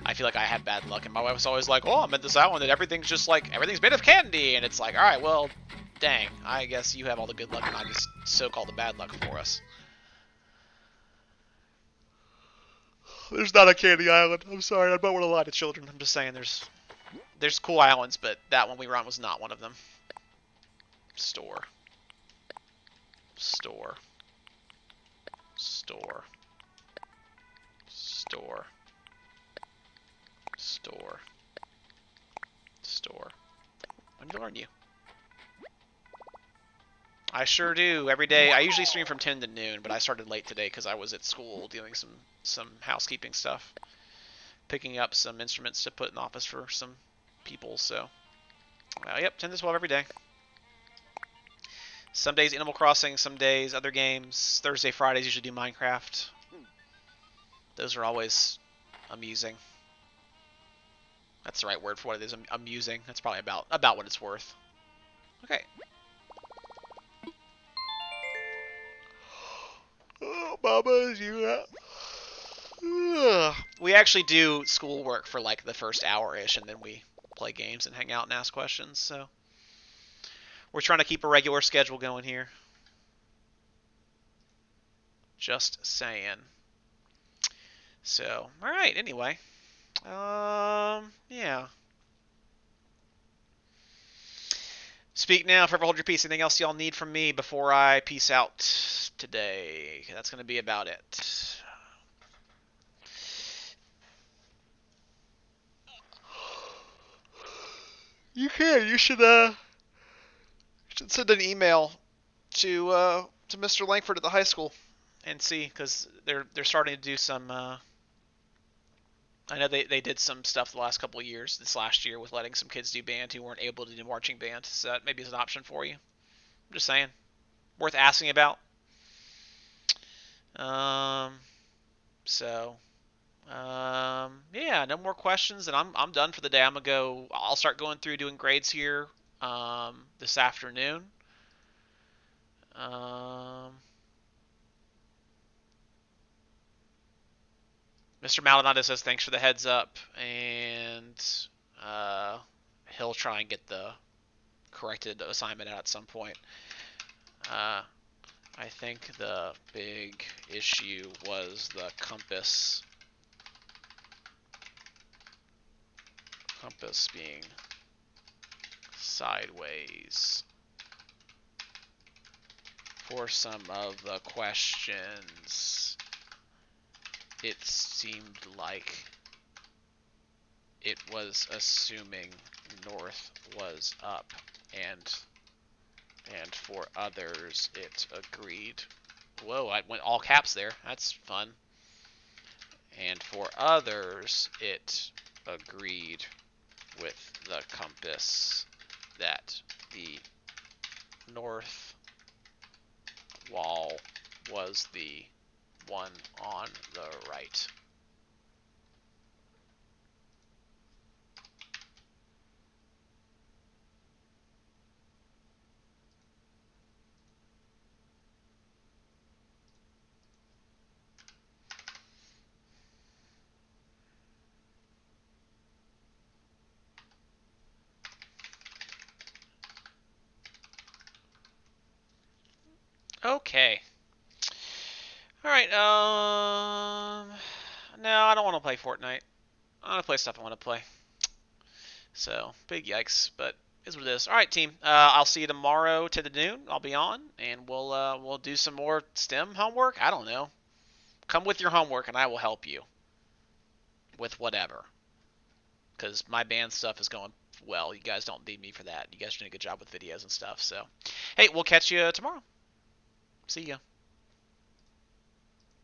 I feel like I had bad luck. And my wife was always like, "Oh, I'm at this island and everything's just everything's made of candy." And it's like, all right, well, dang. I guess you have all the good luck and I just so-called the bad luck for us. There's not a candy island. I'm sorry. I don't want to lie to children. I'm just saying there's cool islands, but that one we were on was not one of them. Store. Store. Store. Store. Store. Store. When did I learn you? I sure do. Every day. I usually stream from 10 to noon, but I started late today because I was at school doing some housekeeping stuff. Picking up some instruments to put in the office for some people, so. Yep, 10 to 12 every day. Some days Animal Crossing, some days other games. Thursday, Fridays usually do Minecraft. Those are always amusing. That's the right word for what it is, amusing. That's probably about what it's worth. Okay. Oh, Mama, you we actually do schoolwork for the first hour-ish, and then we play games and hang out and ask questions, so we're trying to keep a regular schedule going here. Just saying. So, alright, anyway. Yeah. Speak now, forever hold your peace. Anything else y'all need from me before I peace out today? That's going to be about it. You should send an email to Mr. Langford at the high school and see, because they're starting to do some. I know they did some stuff the last couple of years, this last year, with letting some kids do band who weren't able to do marching band. So that maybe is an option for you. I'm just saying, worth asking about. So, yeah, no more questions, and I'm done for the day. I'll start going through doing grades here, this afternoon. Mr. Maldonado says thanks for the heads up, and he'll try and get the corrected assignment out at some point. I think the big issue was the compass compass being sideways. For some of the questions, it seemed like it was assuming north was up, and for others it agreed. Whoa, I went all caps there. That's fun. And for others it agreed with the compass that the north wall was the one on the right. Okay. Alright, no, I don't want to play Fortnite. I want to play stuff I want to play. So, big yikes, but is what it is. Alright, team. I'll see you tomorrow to the noon. I'll be on, and we'll do some more STEM homework. I don't know. Come with your homework, and I will help you with whatever. Because my band stuff is going well. You guys don't need me for that. You guys are doing a good job with videos and stuff. So, hey, we'll catch you tomorrow. See ya.